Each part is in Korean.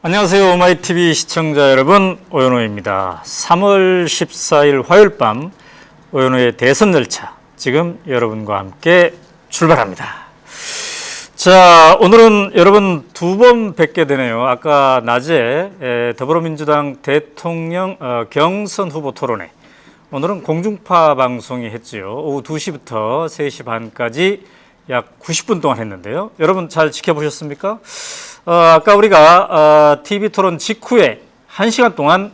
안녕하세요. 오마이TV 시청자 여러분, 오연호입니다. 3월 14일 화요일 밤 오연호의 대선 열차 지금 여러분과 함께 출발합니다. 자, 오늘은 여러분 두 번 뵙게 되네요. 아까 낮에 더불어민주당 대통령 경선 후보 토론회, 오늘은 공중파 방송이 했지요. 오후 2시부터 3시 반까지 약 90분 동안 했는데요. 여러분 잘 지켜보셨습니까? 아까 우리가 TV 토론 직후에 1시간 동안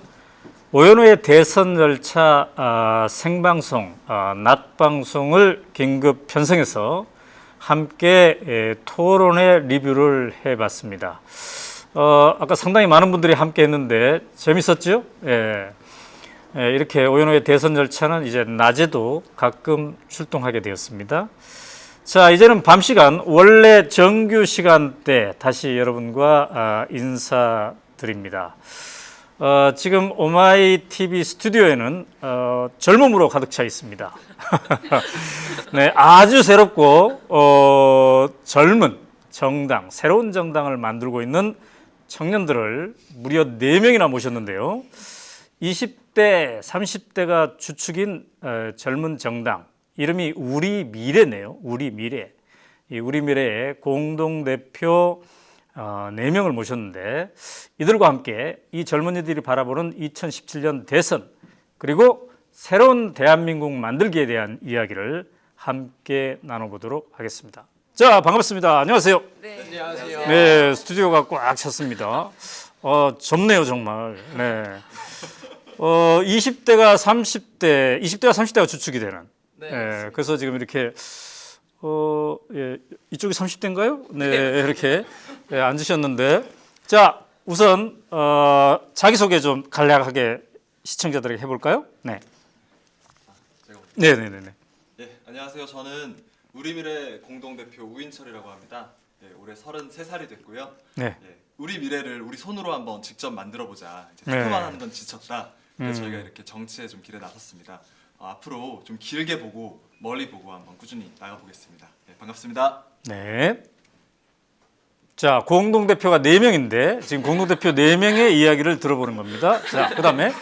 오연호의 대선 열차 생방송, 낮방송을 긴급 편성해서 함께 토론회 리뷰를 해봤습니다. 아까 상당히 많은 분들이 함께 했는데 재밌었죠? 예. 이렇게 오연호의 대선 열차는 이제 낮에도 가끔 출동하게 되었습니다. 자, 이제는 밤 시간, 원래 정규 시간대 다시 여러분과 인사드립니다. 지금 오마이TV 스튜디오에는 젊음으로 가득 차 있습니다. 네, 아주 새롭고 젊은 정당, 새로운 정당을 만들고 있는 청년들을 무려 4명이나 모셨는데요. 20대, 30대가 주축인 젊은 정당, 이름이 우리 미래네요. 우리 미래. 이 우리 미래의 공동대표 4명을 모셨는데, 이들과 함께 이 젊은이들이 바라보는 2017년 대선, 그리고 새로운 대한민국 만들기에 대한 이야기를 함께 나눠보도록 하겠습니다. 자, 반갑습니다. 안녕하세요. 네, 안녕하세요. 네, 스튜디오가 꽉 찼습니다. 좁네요, 정말. 네. 20대가 30대가 주축이 되는. 네, 그래서 지금 이렇게 예, 이쪽이 30대인가요? 네, 이렇게 앉으셨는데, 자, 우선 자기소개 좀 간략하게 시청자들에게 해볼까요? 네. 네. 네, 안녕하세요. 저는 우리미래 공동대표 우인철이라고 합니다. 네, 올해 33살이 됐고요. 네. 네, 우리 미래를 우리 손으로 한번 직접 만들어보자. 이제 네. 투표만 하는 건 지쳤다. 그래서 저희가 이렇게 정치에 좀 길에 나섰습니다. 앞으로 좀 길게 보고 멀리 보고 한번 꾸준히 나가보겠습니다. 네, 반갑습니다. 네. 자, 공동대표가 4명인데 지금 공동대표 4명의 이야기를 들어보는 겁니다. 자, 그 다음에.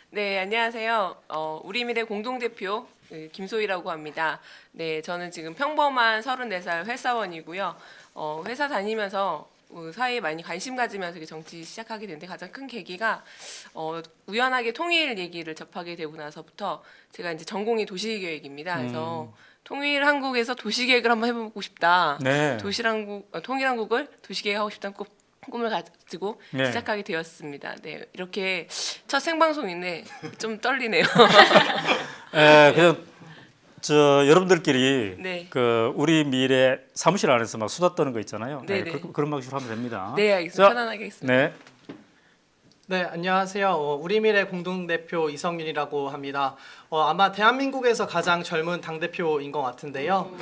네, 안녕하세요. 우리미래 공동대표 김소희라고 합니다. 네, 저는 지금 평범한 34살 회사원이고요. 회사 다니면서 사회에 많이 관심 가지면서 정치 시작하게 됐는데, 가장 큰 계기가 우연하게 통일 얘기를 접하게 되고 나서부터 제가 이제 전공이 도시계획입니다. 그래서 통일 한국에서 도시계획을 한번 해보고 싶다. 네. 통일 한국을 도시계획하고 싶다는 꿈을 가지고 네. 시작하게 되었습니다. 네, 이렇게 첫 생방송인데 좀 떨리네요. 그냥 여러분들끼리 네. 그 우리 미래 사무실 안에서 막 수다 떠는 거 있잖아요. 네, 네네. 그런 방식으로 하면 됩니다. 네, 알겠습니다. 자, 편안하게 하겠습니다. 네. 네, 안녕하세요. 우리미래 공동대표 이성윤이라고 합니다. 아마 대한민국에서 가장 젊은 당대표인 것 같은데요.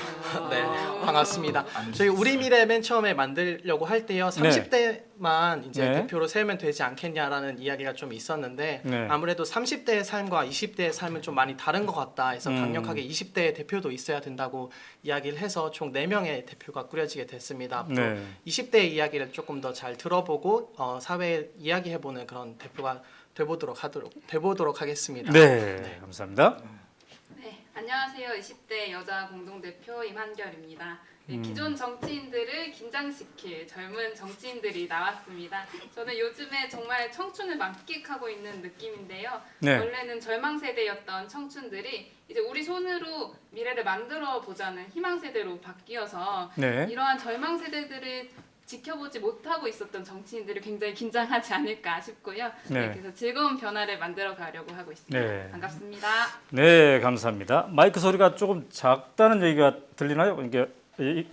네, 반갑습니다. 저희 우리미래 맨 처음에 만들려고 할 때요, 30대만 이제 네. 대표로 세우면 되지 않겠냐라는 이야기가 좀 있었는데, 네. 아무래도 30대의 삶과 20대의 삶은 좀 많이 다른 것 같다 해서 강력하게 20대의 대표도 있어야 된다고 이야기를 해서 총 4명의 대표가 꾸려지게 됐습니다. 앞으로 네. 20대의 이야기를 조금 더 잘 들어보고 사회에 이야기해보는 그런 대표가 돼보도록 하겠습니다. 네, 감사합니다. 네, 안녕하세요. 20대 여자 공동대표 임한결입니다. 네, 기존 정치인들을 긴장시킬 젊은 정치인들이 나왔습니다. 저는 요즘에 정말 청춘을 만끽하고 있는 느낌인데요. 네. 원래는 절망 세대였던 청춘들이 이제 우리 손으로 미래를 만들어 보자는 희망 세대로 바뀌어서 네. 이러한 절망 세대들을 지켜보지 못하고 있었던 정치인들이 굉장히 긴장하지 않을까 싶고요. 네. 그래서 즐거운 변화를 만들어 가려고 하고 있습니다. 네. 반갑습니다. 네, 감사합니다. 마이크 소리가 조금 작다는 얘기가 들리나요? 이게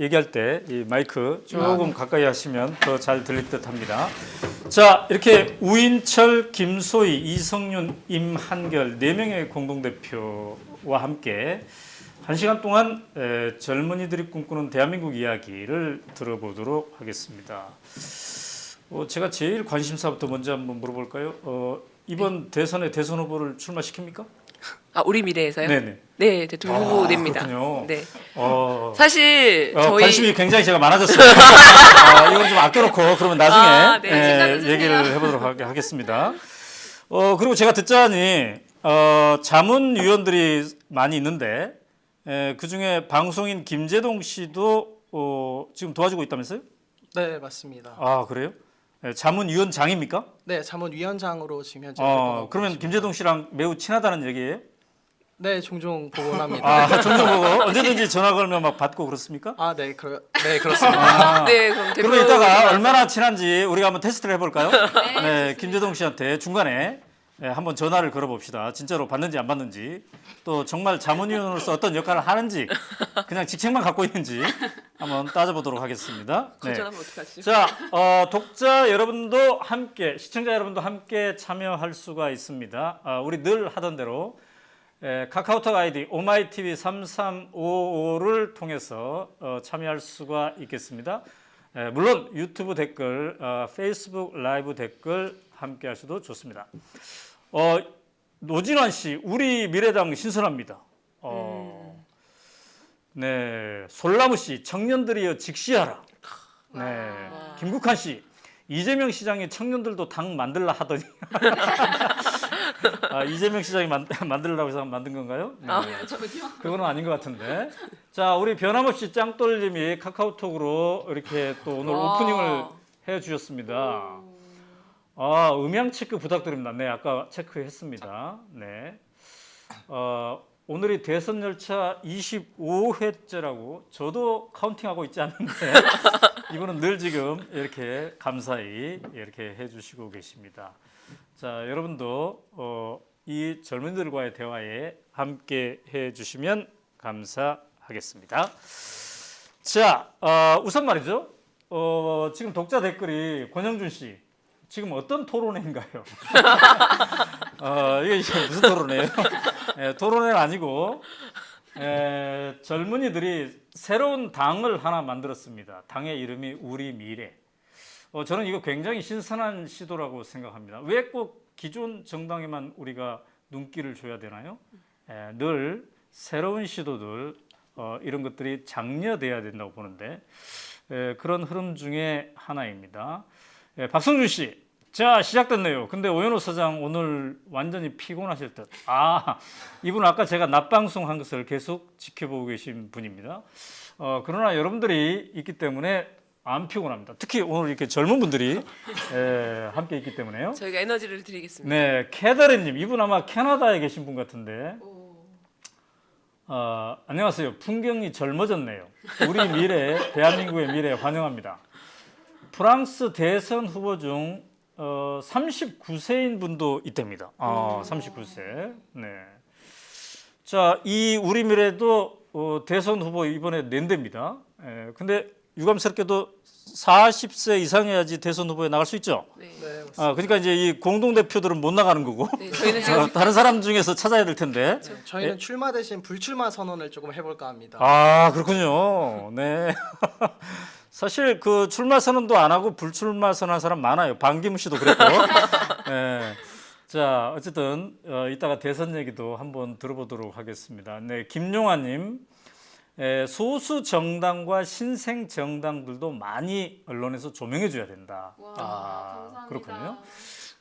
얘기할 때 이 마이크 조금 가까이 하시면 더 잘 들릴 듯합니다. 자, 이렇게 우인철, 김소희, 이성윤, 임한결 4명의 공동대표와 함께 1시간 동안 젊은이들이 꿈꾸는 대한민국 이야기를 들어보도록 하겠습니다. 제가 제일 관심사부터 먼저 한번 물어볼까요? 이번 대선에 대선 후보를 출마시킵니까? 아, 우리 미래에서요? 네네. 네, 대통령 후보 됩니다. 그렇군요. 네. 어, 사실 저희 관심이 굉장히 제가 많아졌어요. 이건 좀 아껴놓고 그러면 나중에 아, 네, 챙겨주세요. 얘기를 해보도록 하겠습니다. 그리고 제가 듣자니 자문위원들이 많이 있는데 그 중에 방송인 김재동 씨도 지금 도와주고 있다면서요? 네, 맞습니다. 아 그래요? 자문위원장입니까? 네, 자문위원장으로 지금 현재 활동하고 그러면 있습니다. 김재동 씨랑 매우 친하다는 얘기예요? 네, 종종 보곤 합니다. 종종 보고 언제든지 전화 걸면 막 받고 그렇습니까? 네, 그렇습니다. 네, 그럼 대표 그러면 이따가 들어가서- 얼마나 친한지 우리가 한번 테스트를 해볼까요? 네, 김재동 씨한테 중간에 한번 전화를 걸어봅시다. 진짜로 받는지 안 받는지, 또 정말 자문위원으로서 어떤 역할을 하는지, 그냥 직책만 갖고 있는지 한번 따져보도록 하겠습니다. 네. 거절하면 어떡하지? 자, 독자 여러분도 함께, 시청자 여러분도 함께 참여할 수가 있습니다. 우리 늘 하던 대로 카카오톡 아이디 omaitv3355를 통해서 참여할 수가 있겠습니다. 물론 유튜브 댓글, 페이스북 라이브 댓글 함께 하셔도 좋습니다. 노진환 씨, 우리 미래당 신선합니다. 네, 솔나무 씨, 청년들이여 직시하라. 네, 김국환 씨, 이재명 시장이 청년들도 당 만들라 하더니 이재명 시장이 만들라고 해서 만든 건가요? 네. 그거는 아닌 것 같은데. 자, 우리 변함없이 짱돌님이 카카오톡으로 이렇게 또 오늘 와. 오프닝을 해주셨습니다. 음향 체크 부탁드립니다. 네, 아까 체크했습니다. 네. 오늘이 대선 열차 25회째라고 저도 카운팅하고 있지 않는데 이분은 늘 지금 이렇게 감사히 이렇게 해주시고 계십니다. 자, 여러분도 이 젊은이들과의 대화에 함께 해주시면 감사하겠습니다. 자, 우선 말이죠. 지금 독자 댓글이 권영준 씨. 지금 어떤 토론회인가요? 이게 무슨 토론회예요? 토론회는 아니고 젊은이들이 새로운 당을 하나 만들었습니다. 당의 이름이 우리 미래. 저는 이거 굉장히 신선한 시도라고 생각합니다. 왜 꼭 기존 정당에만 우리가 눈길을 줘야 되나요? 늘 새로운 시도들 이런 것들이 장려돼야 된다고 보는데 그런 흐름 중에 하나입니다. 박성준 씨, 자 시작됐네요. 근데 오연호 사장 오늘 완전히 피곤하실 듯. 이분 아까 제가 낮 방송한 것을 계속 지켜보고 계신 분입니다. 그러나 여러분들이 있기 때문에 안 피곤합니다. 특히 오늘 이렇게 젊은 분들이 함께 있기 때문에요. 저희가 에너지를 드리겠습니다. 네, 캐더리님, 이분 아마 캐나다에 계신 분 같은데. 안녕하세요. 풍경이 젊어졌네요. 우리 미래, 대한민국의 미래 환영합니다. 프랑스 대선 후보 중 39세인 분도 있답니다. 39세. 네. 자, 이 우리 미래도 대선 후보 이번에 낸답니다. 근데 유감스럽게도 40세 이상해야지 대선 후보에 나갈 수 있죠. 네. 네, 맞습니다. 그러니까 이제 이 공동 대표들은 못 나가는 거고. 네, 저희는 지금 다른 사람 중에서 찾아야 될 텐데. 저희는 출마 대신 불출마 선언을 조금 해볼까 합니다. 그렇군요. 네. 사실 그 출마 선언도 안 하고 불출마 선언한 사람 많아요. 방기문 씨도 그랬고. 네. 자, 어쨌든 이따가 대선 얘기도 한번 들어보도록 하겠습니다. 네, 김용환님, 소수 정당과 신생 정당들도 많이 언론에서 조명해줘야 된다. 와, 감사합니다. 그렇군요.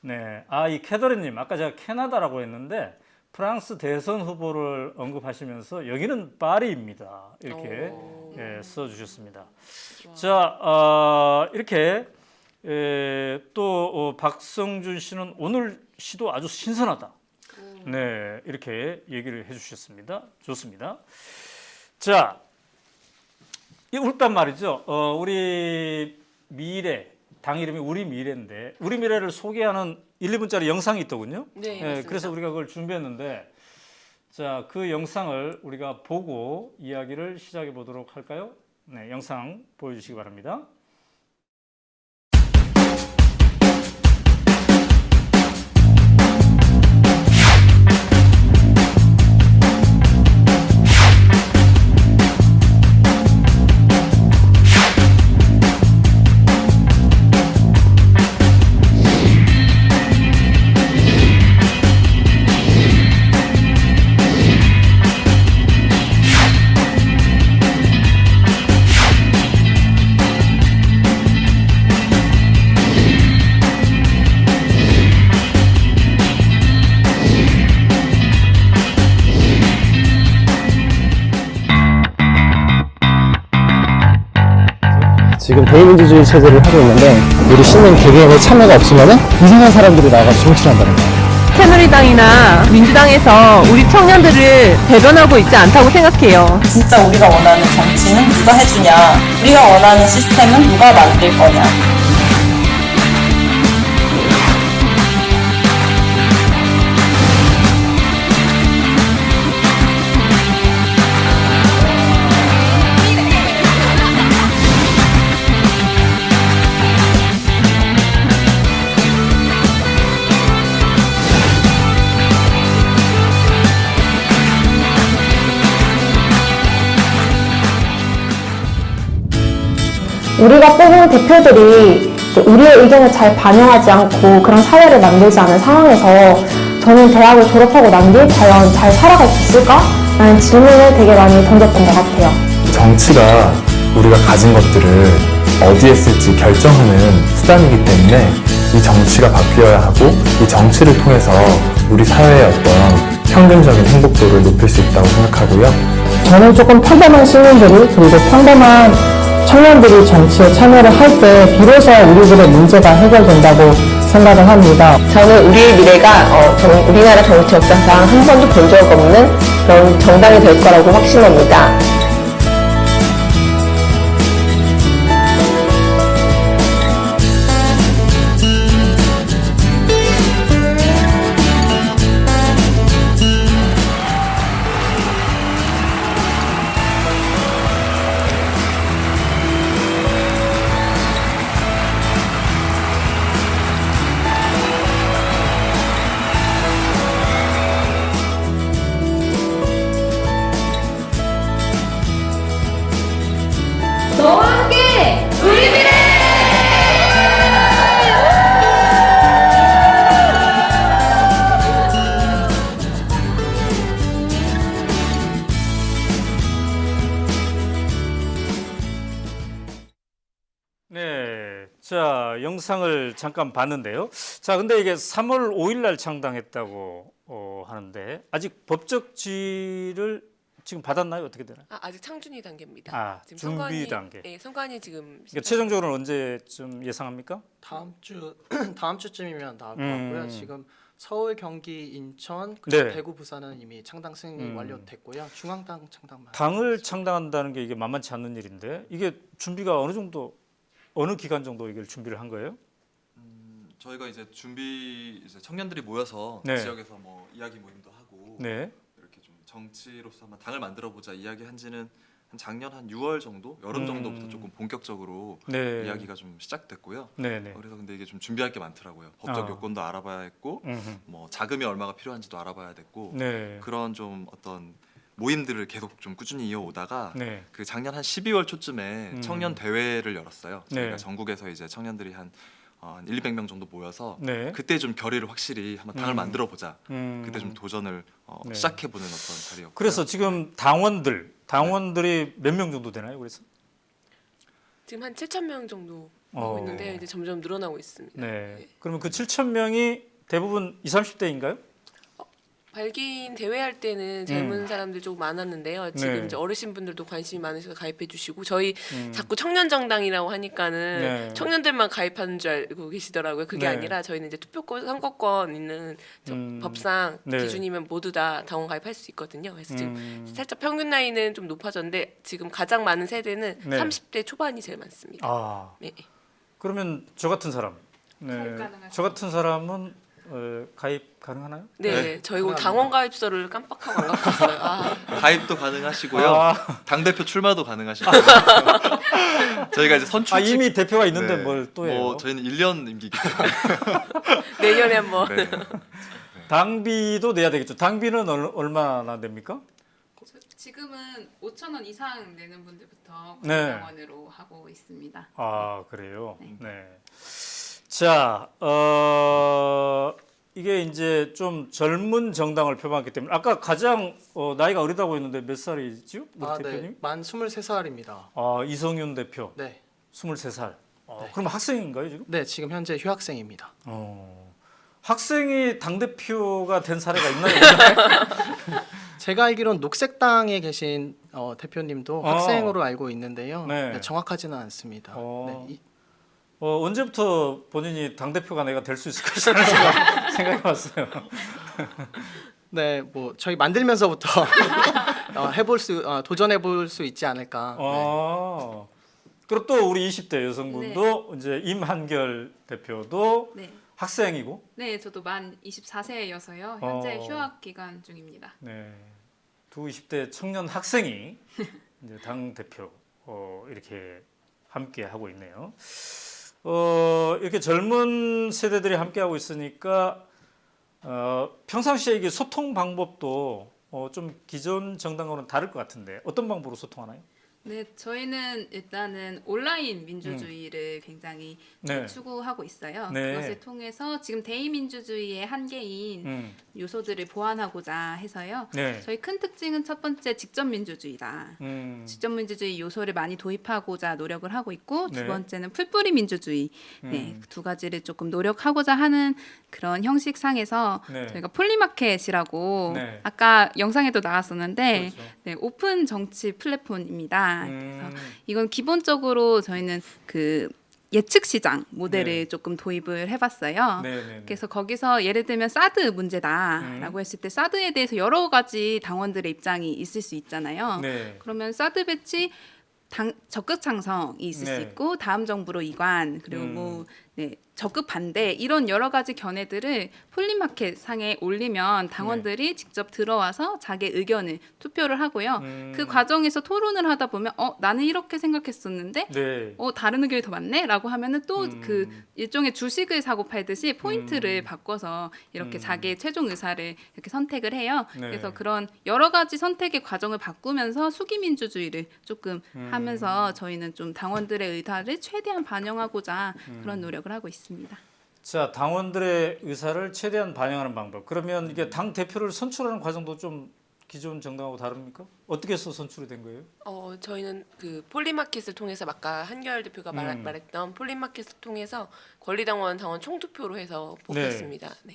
네, 이 캐더리님, 아까 제가 캐나다라고 했는데 프랑스 대선 후보를 언급하시면서 여기는 파리입니다. 이렇게 써주셨습니다. 자, 이렇게 또 박성준 씨는 오늘 시도 아주 신선하다. 네, 이렇게 얘기를 해주셨습니다. 좋습니다. 자, 이 울단 말이죠. 우리 미래, 당 이름이 우리 미래인데 우리 미래를 소개하는 1, 2분짜리 영상이 있더군요. 네, 맞습니다. 그래서 우리가 그걸 준비했는데 자, 그 영상을 우리가 보고 이야기를 시작해 보도록 할까요? 네, 영상 보여주시기 바랍니다. 지금 대의민주주의 체제를 하고 있는데 우리 시민 개개인의 참여가 없으면 이상한 사람들이 나가서 정치를 한다는 거예요. 새누리당이나 민주당에서 우리 청년들을 대변하고 있지 않다고 생각해요. 진짜 우리가 원하는 정치는 누가 해주냐, 우리가 원하는 시스템은 누가 만들 거냐. 우리가 뽑은 대표들이 우리의 의견을 잘 반영하지 않고 그런 사회를 만들지 않은 상황에서 저는 대학을 졸업하고 난 뒤 과연 잘 살아갈 수 있을까? 라는 질문을 되게 많이 던졌던 것 같아요. 정치가 우리가 가진 것들을 어디에 쓸지 결정하는 수단이기 때문에 이 정치가 바뀌어야 하고 이 정치를 통해서 우리 사회의 어떤 평균적인 행복도를 높일 수 있다고 생각하고요. 저는 조금 평범한 시민들이 그리고 평범한 청년들이 정치에 참여를 할 때 비로소 우리들의 문제가 해결된다고 생각을 합니다. 저는 우리의 미래가 우리나라 정치 역사상 한 번도 본 적 없는 그런 정당이 될 거라고 확신합니다. 너와 함께 우리 미래! 네, 자 영상을 잠깐 봤는데요. 자, 근데 이게 3월 5일 날 창당했다고 하는데 아직 법적 지위를 지금 받았나요? 어떻게 되나요? 아직 창준이 단계입니다. 아, 지금 준비 선관위, 단계. 네, 선관위 지금 그러니까 최종적으로는 언제쯤 예상합니까? 다음 주쯤이면 나올 것 같고요. 지금 서울, 경기, 인천, 그리고 네. 대구, 부산은 이미 창당 승인이 완료됐고요. 중앙당 창당만. 당을 창당한다는 게 이게 만만치 않는 일인데 이게 준비가 어느 정도 어느 기간 정도 이걸 준비를 한 거예요? 저희가 이제 청년들이 모여서 네. 지역에서 뭐 이야기 모임도 하고 네. 이렇게 좀 정치로서 한번 당을 만들어 보자 이야기한지는 한 작년 한 6월 정도, 여름 정도부터 조금 본격적으로 네. 이야기가 좀 시작됐고요. 네네. 그래서 근데 이게 좀 준비할 게 많더라고요. 법적 요건도 알아봐야 했고, 뭐 자금이 얼마가 필요한지도 알아봐야 됐고, 네. 그런 좀 어떤 모임들을 계속 좀 꾸준히 이어오다가 네. 그 작년 한 12월 초쯤에 청년 대회를 열었어요. 저희가 네. 전국에서 이제 청년들이 한 1,200명 정도 모여서 네. 그때 좀 결의를 확실히 한번 당을 만들어 보자. 그때 좀 도전을 네. 시작해 보는 어떤 자리였고요. 그래서 지금 당원들이 몇 명 정도 되나요? 그래서 지금 한 7,000명 정도 하고 있는데 이제 점점 늘어나고 있습니다. 네. 그러면 그 7,000명이 대부분 20, 30대인가요? 발기인 대회할 때는 젊은 사람들 조금 많았는데요. 지금 네. 이제 어르신분들도 관심이 많으셔서 가입해 주시고 저희 자꾸 청년 정당이라고 하니까는 네. 청년들만 가입하는 줄 알고 계시더라고요. 그게 네. 아니라 저희는 이제 투표권, 선거권 있는 법상 네. 기준이면 모두 다 당원 가입할 수 있거든요. 그래서 지금 살짝 평균 나이는 좀 높아졌는데 지금 가장 많은 세대는 네. 30대 초반이 제일 많습니다. 아, 네. 그러면 저 같은 사람, 가입 가능하죠. 저 같은 사람은 가입 가능하나요? 네, 저희 오늘 당원 가입서를 깜빡하고 안 갖고 왔어요. 아. 가입도 가능하시고요. 당 대표 출마도 가능하시고요. 저희가 이제 선출직 이미 대표가 있는데 네. 뭘 또 해요? 뭐 저희는 1년 임기이기 때문에 내년에 한번. 네. 당비도 내야 되겠죠. 당비는 얼마나 됩니까? 지금은 5,000원 이상 내는 분들부터 네. 구성당원으로 하고 있습니다. 아, 그래요. 네. 네. 자, 이게 이제 좀 젊은 정당을 표방했기 때문에 아까 가장 나이가 어리다고 했는데 몇 살이죠? 우리 대표님? 네. 만 23살입니다. 아, 이성윤 대표. 네. 23살. 네. 그럼 학생인가요, 지금? 네, 지금 현재 휴학생입니다. 학생이 당대표가 된 사례가 있나요? 제가 알기로는 녹색당에 계신 대표님도 학생으로 알고 있는데요. 네. 네, 정확하지는 않습니다. 네, 언제부터 본인이 당 대표가 내가 될 수 있을 것이라는 생각이 왔어요. 네, 뭐 저희 만들면서부터 도전해볼 수 있지 않을까. 그리고 또 우리 20대 여성분도 이제 임한결 대표도 네. 학생이고, 네, 저도 만 24세여서요. 현재 휴학 기간 중입니다. 네, 두 20대 청년 학생이 이제 당 대표 이렇게 함께 하고 있네요. 이렇게 젊은 세대들이 함께 하고 있으니까 평상시에 이게 소통 방법도 좀 기존 정당과는 다를 것 같은데 어떤 방법으로 소통하나요? 네, 저희는 일단은 온라인 민주주의를 굉장히 네. 추구하고 있어요. 네. 그것을 통해서 지금 대의민주주의의 한계인 요소들을 보완하고자 해서요. 네. 저희 큰 특징은 첫 번째 직접민주주의다. 직접민주주의 요소를 많이 도입하고자 노력을 하고 있고 두 네. 번째는 풀뿌리 민주주의. 네, 두 가지를 조금 노력하고자 하는 그런 형식상에서 네. 저희가 폴리마켓이라고 네. 아까 영상에도 나왔었는데 그렇죠. 네, 오픈 정치 플랫폼입니다. 그래서 음. 이건 기본적으로 저희는 그 예측 시장 모델을 네. 조금 도입을 해봤어요. 네. 그래서 거기서 예를 들면 사드 문제다라고 했을 때 사드에 대해서 여러 가지 당원들의 입장이 있을 수 있잖아요. 네. 그러면 사드 배치 적극 찬성이 있을 네. 수 있고 다음 정부로 이관 그리고 뭐 네, 적극 반대 이런 여러 가지 견해들을 폴리마켓 상에 올리면 당원들이 직접 들어와서 자기 의견을 투표를 하고요. 그 과정에서 토론을 하다 보면 나는 이렇게 생각했었는데 네. 다른 의견이 더 많네라고 하면은 또 그 일종의 주식을 사고 팔듯이 포인트를 바꿔서 이렇게 자기의 최종 의사를 이렇게 선택을 해요. 네. 그래서 그런 여러 가지 선택의 과정을 바꾸면서 수기 민주주의를 조금 하면서 저희는 좀 당원들의 의사를 최대한 반영하고자 그런 노력을 하고 있습니다. 자, 당원들의 의사를 최대한 반영하는 방법. 그러면 이게 당 대표를 선출하는 과정도 좀 기존 정당하고 다릅니까? 어떻게 해서 선출이 된 거예요? 저희는 그 폴리마켓을 통해서 아까 한결 대표가 말했던 폴리마켓을 통해서 권리당원 당원 총투표로 해서 뽑혔습니다. 네.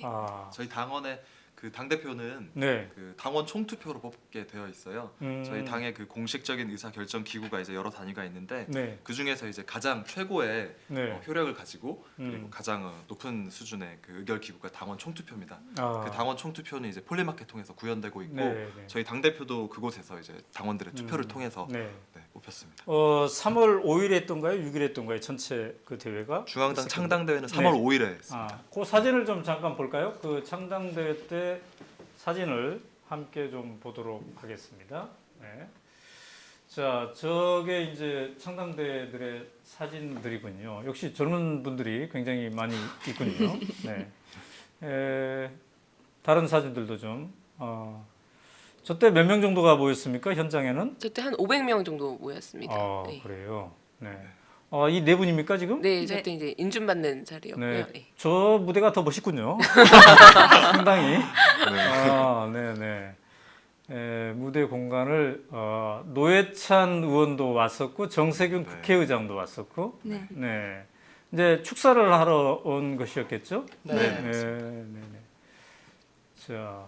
저희 당원의 그 당 대표는 네. 그 당원 총투표로 뽑게 되어 있어요. 저희 당의 그 공식적인 의사 결정 기구가 이제 여러 단위가 있는데 네. 그 중에서 이제 가장 최고의 네. 효력을 가지고 그리고 가장 높은 수준의 그 의결 기구가 당원 총투표입니다. 아. 그 당원 총투표는 이제 폴리마켓 통해서 구현되고 있고 네. 저희 당 대표도 그곳에서 이제 당원들의 투표를 통해서 네. 뽑혔습니다. 3월 5일에 했던가요? 6일에 했던가요? 전체 그 대회가? 중앙당 창당 대회는 네. 3월 5일에 했습니다. 그 사진을 좀 잠깐 볼까요? 그 창당 대회 때 사진을 함께 좀 보도록 하겠습니다. 네. 자, 저게 이제 창당대들의 사진들이군요. 역시 젊은 분들이 굉장히 많이 있군요. 네. 다른 사진들도 좀. 저때 몇 명 정도가 모였습니까? 현장에는? 저때 한 500명 정도 모였습니다. 네. 그래요. 네. 이 네 분입니까 지금? 네, 저때 이제 인준받는 자리였고요. 네. 네. 저 무대가 더 멋있군요. 상당히. 네네. 무대 공간을 노회찬 의원도 왔었고 정세균 국회의장도 왔었고. 네. 네. 이제 축사를 하러 온 것이었겠죠? 네. 자.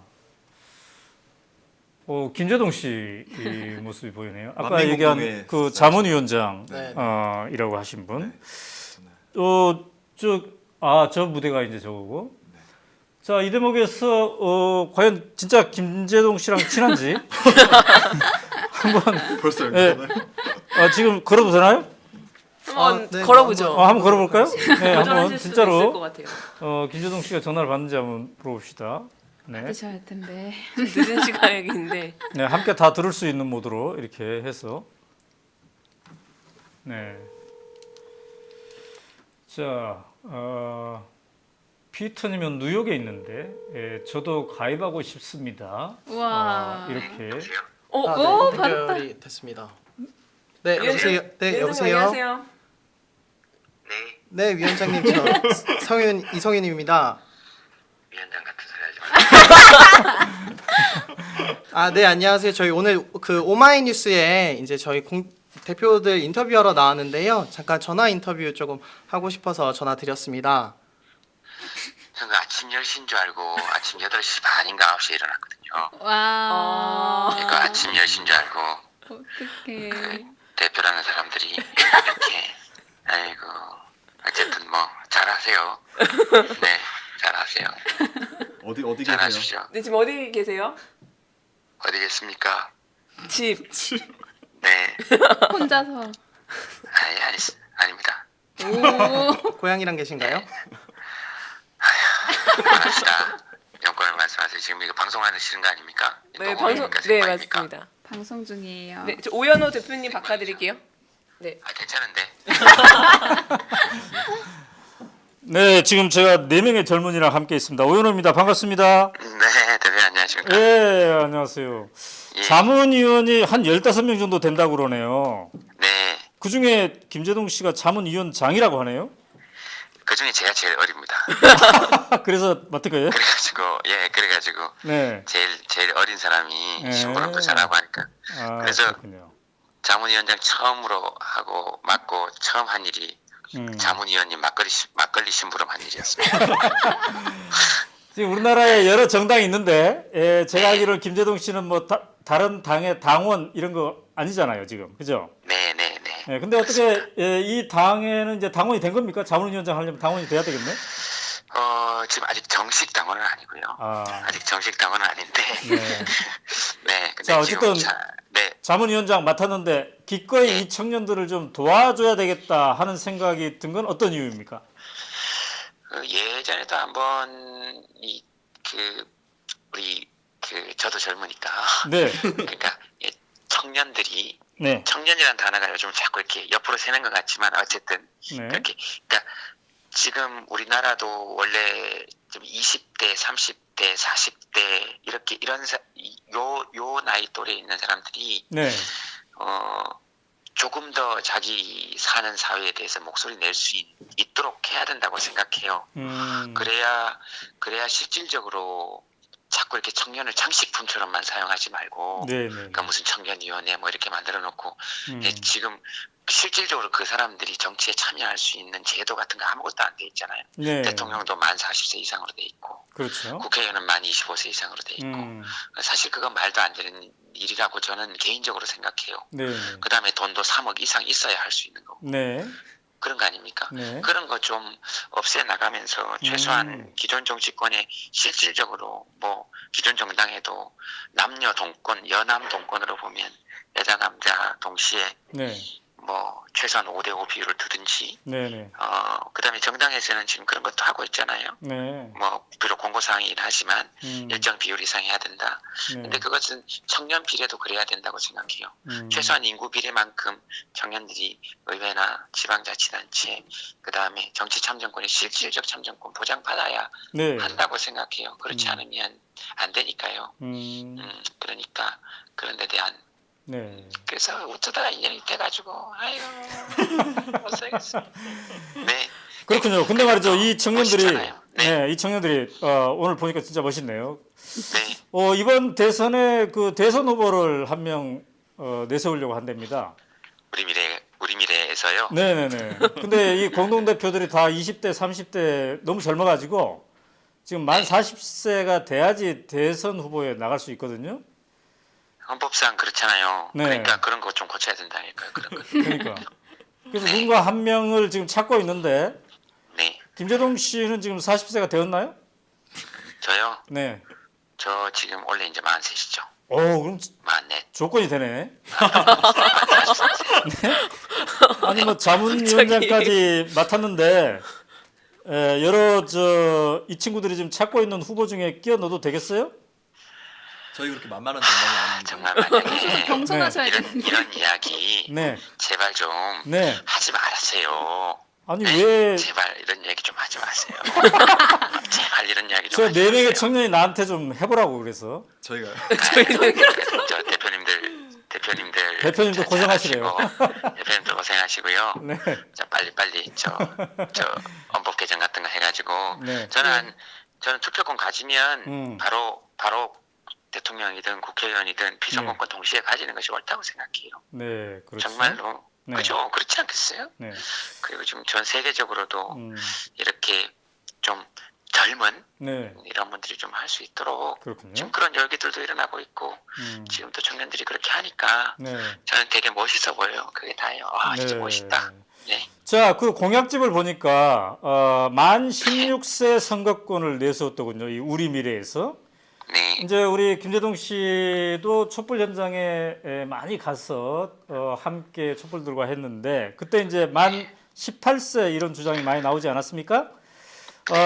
김재동 씨 이 모습이 보이네요. 아까 만민공동회 얘기한 그 자문위원장 네. 이라고 하신 분. 네. 저 무대가 이제 저거고. 자, 이 대목에서 과연 진짜 김재동 씨랑 친한지 한번 벌써 연결하나요? 지금 걸어도 되나요? 네, 걸어보죠. 한번 걸어볼까요? 네, 한번 도전하실 수도 있을 것 진짜로 같아요. 김재동 씨가 전화를 받는지 한번 물어봅시다. 네. 드셔야 할 텐데. 늦은 시간인데. 네, 함께 다 들을 수 있는 모드로 이렇게 해서. 네. 자, 피터님은 뉴욕에 있는데, 저도 가입하고 싶습니다. 우와. 이렇게. 네, 연결이 됐습니다. 네, 여보세요. 네, 여보세요. 안녕하세요. 네, 위원장님 저 이성윤입니다. 위원장 같은 소리 하지 마. 네, 안녕하세요. 저희 오늘 그 오마이뉴스에 이제 저희 대표들 인터뷰하러 나왔는데요. 잠깐 전화 인터뷰 조금 하고 싶어서 전화 드렸습니다. 저는 아침 10시인 줄 알고 아침 8시 반인가 9시에 일어났거든요. 와. 이거 아침 10시인 줄 알고 어떡해. 대표라는 사람들이 이렇게 아이고 어쨌든 뭐 잘하세요. 네, 잘하세요. 어디 계세요? 잘하십시오. 네, 지금 어디 계세요? 어디 계십니까? 집. 네, 혼자서. 아닙니다. 오. 고향이랑 계신가요? 그만합시다. 영권을 말씀하세요. 지금 이거 방송하시는 거 아닙니까? 네, 녹음입니까? 방송. 네, 생방입니까? 맞습니다. 방송 중이에요. 네, 저 오연호 대표님 바꿔드릴게요. 네. 아, 괜찮은데. 네, 지금 제가 4명의 젊은이랑 함께 있습니다. 오연호입니다. 반갑습니다. 네, 대표 안녕하십니까? 네, 안녕하세요. 예. 자문위원이 한 15명 정도 된다고 그러네요. 네, 그중에 김재동 씨가 자문위원장이라고 하네요. 그 중에 제가 제일 어립니다. 그래서 맡은 거예요? 그래가지고 네. 제일 어린 사람이 네. 심부름도 잘하고 하니까. 아, 그래서 그렇군요. 자문위원장 처음으로 하고 맡고 처음 한 일이 자문위원님 막걸리 심부름 한 일이었습니다. 지금 우리나라에 여러 정당이 있는데 제가 알기로 김재동 씨는 뭐 다른 당의 당원 이런 거 아니잖아요, 지금. 그죠? 네. 네, 근데 어떻게 이 당에는 이제 당원이 된 겁니까? 자문위원장 하려면 당원이 돼야 되겠네? 지금 아직 정식 당원은 아니고요. 아직 정식 당원은 아닌데. 네. 네. 근데 자, 어쨌든 지금 네. 자문위원장 맡았는데 기꺼이 네. 이 청년들을 좀 도와줘야 되겠다 하는 생각이 든 건 어떤 이유입니까? 예전에도 한번 저도 젊으니까. 네. 그러니까 청년들이 네. 청년이라는 단어가 요즘 자꾸 이렇게 옆으로 새는 것 같지만 어쨌든 네. 그렇게 그러니까 지금 우리나라도 원래 좀 20대, 30대, 40대 이렇게 요 나이 또래에 있는 사람들이 네. 조금 더 자기 사는 사회에 대해서 목소리 낼 수 있도록 해야 된다고 생각해요. 그래야 실질적으로 자꾸 이렇게 청년을 장식품처럼만 사용하지 말고, 네. 그러니까 무슨 청년위원회 뭐 이렇게 만들어 놓고, 지금 실질적으로 그 사람들이 정치에 참여할 수 있는 제도 같은 거 아무것도 안 돼 있잖아요. 네. 대통령도 만 40세 이상으로 돼 있고, 그렇죠. 국회의원은 만 25세 이상으로 돼 있고, 사실 그건 말도 안 되는 일이라고 저는 개인적으로 생각해요. 네. 그 다음에 돈도 3억 이상 있어야 할 수 있는 거고. 네. 그런 거 아닙니까? 네. 그런 거 좀 없애 나가면서 최소한 기존 정치권에 실질적으로 뭐 기존 정당에도 남녀 동권, 여남 동권으로 보면 여자 남자 동시에 네. 뭐 최소한 5대5 비율을 두든지 네. 그다음에 정당에서는 지금 그런 것도 하고 있잖아요. 네. 뭐 비록 공고사항이긴 하지만 음. 일정 비율 이상 해야 된다. 네. 근데 그것은 청년 비례도 그래야 된다고 생각해요. 최소한 인구 비례만큼 청년들이 의회나 지방자치단체 그다음에 정치 참정권의 실질적 참정권 보장받아야 네. 한다고 생각해요. 그렇지 않으면 안 되니까요. 그러니까 그런 데 대한 네. 그래서 어쩌다가 인연이 돼가지고 아이고 못살겠어. 네. 그렇군요. 근데 말이죠, 이 청년들이 멋있잖아요. 네, 이 청년들이 오늘 보니까 진짜 멋있네요. 네. 이번 대선에 그 대선 후보를 한 명 내세우려고 한답니다. 우리 미래에서요. 네네네. 근데 이 공동대표들이 다 20대, 30대 너무 젊어가지고 지금 만 40세가 돼야지 대선 후보에 나갈 수 있거든요. 헌법상 그렇잖아요. 네. 그러니까 그런 거 좀 고쳐야 된다니까요. 그런 거. 그러니까. 그래서 누군가 한 명을 지금 찾고 있는데 네. 김재동 씨는 지금 40세가 되었나요? 저요. 네. 저 지금 원래 이제 43이죠. 그럼 44. 조건이 되네. 네? 아니 뭐 자문위원장까지 맡았는데 여러 이 친구들이 지금 찾고 있는 후보 중에 끼워 넣어도 되겠어요? 저희 그렇게 만만한 정당이 아닌데. 정말 만약에 겸손하셔야 돼요. 이런 이야기 네. 제발 좀 네. 하지 말으세요. 아니 네? 왜 제발 이런 얘기 좀 하지 마세요. 제발 이런 이야기 좀 저 하지 4명의 마세요. 청년이 나한테 좀 해보라고 그래서. 저희가요. 저 대표님들 대표님도 고생하시래요. 대표님도 고생하시고요. 네. 자 빨리 저 헌법 개정 같은 거 해가지고 네. 저는 투표권 가지면 음. 바로 대통령이든 국회의원이든 비선거권 동시에 가지는 것이 옳다고 생각해요. 네, 그렇죠. 정말로 네. 그죠? 그렇지 않겠어요? 네. 그리고 지금 전 세계적으로도 음. 이렇게 좀 젊은 네. 이런 분들이 좀 할 수 있도록 그렇군요. 지금 그런 열기들도 일어나고 있고 지금도 청년들이 그렇게 하니까 네. 저는 되게 멋있어 보여요. 그게 다예요. 아 진짜 멋있다. 네. 자, 그 공약집을 보니까 만 16세 선거권을 내세웠더군요. 이 우리 미래에서. 네. 이제 우리 김재동 씨도 촛불 현장에 많이 가서 함께 촛불들과 했는데 그때 이제 만 18세 이런 주장이 많이 나오지 않았습니까?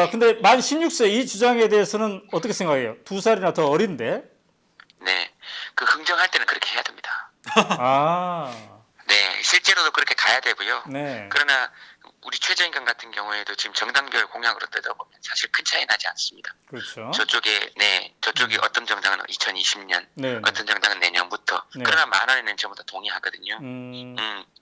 근데 만 16세 이 주장에 대해서는 어떻게 생각해요? 2살이나 더 어린데. 네. 그 흥정할 때는 그렇게 해야 됩니다. 아. 네. 실제로도 그렇게 가야 되고요. 네. 그러나 우리 최저임금 같은 경우에도 지금 정당별 공약으로 뜯어보면 사실 큰 차이 나지 않습니다. 그렇죠. 저쪽이 어떤 정당은 2020년, 네. 어떤 정당은 내년부터. 네. 그러나 만 원에는 전부 다 동의하거든요.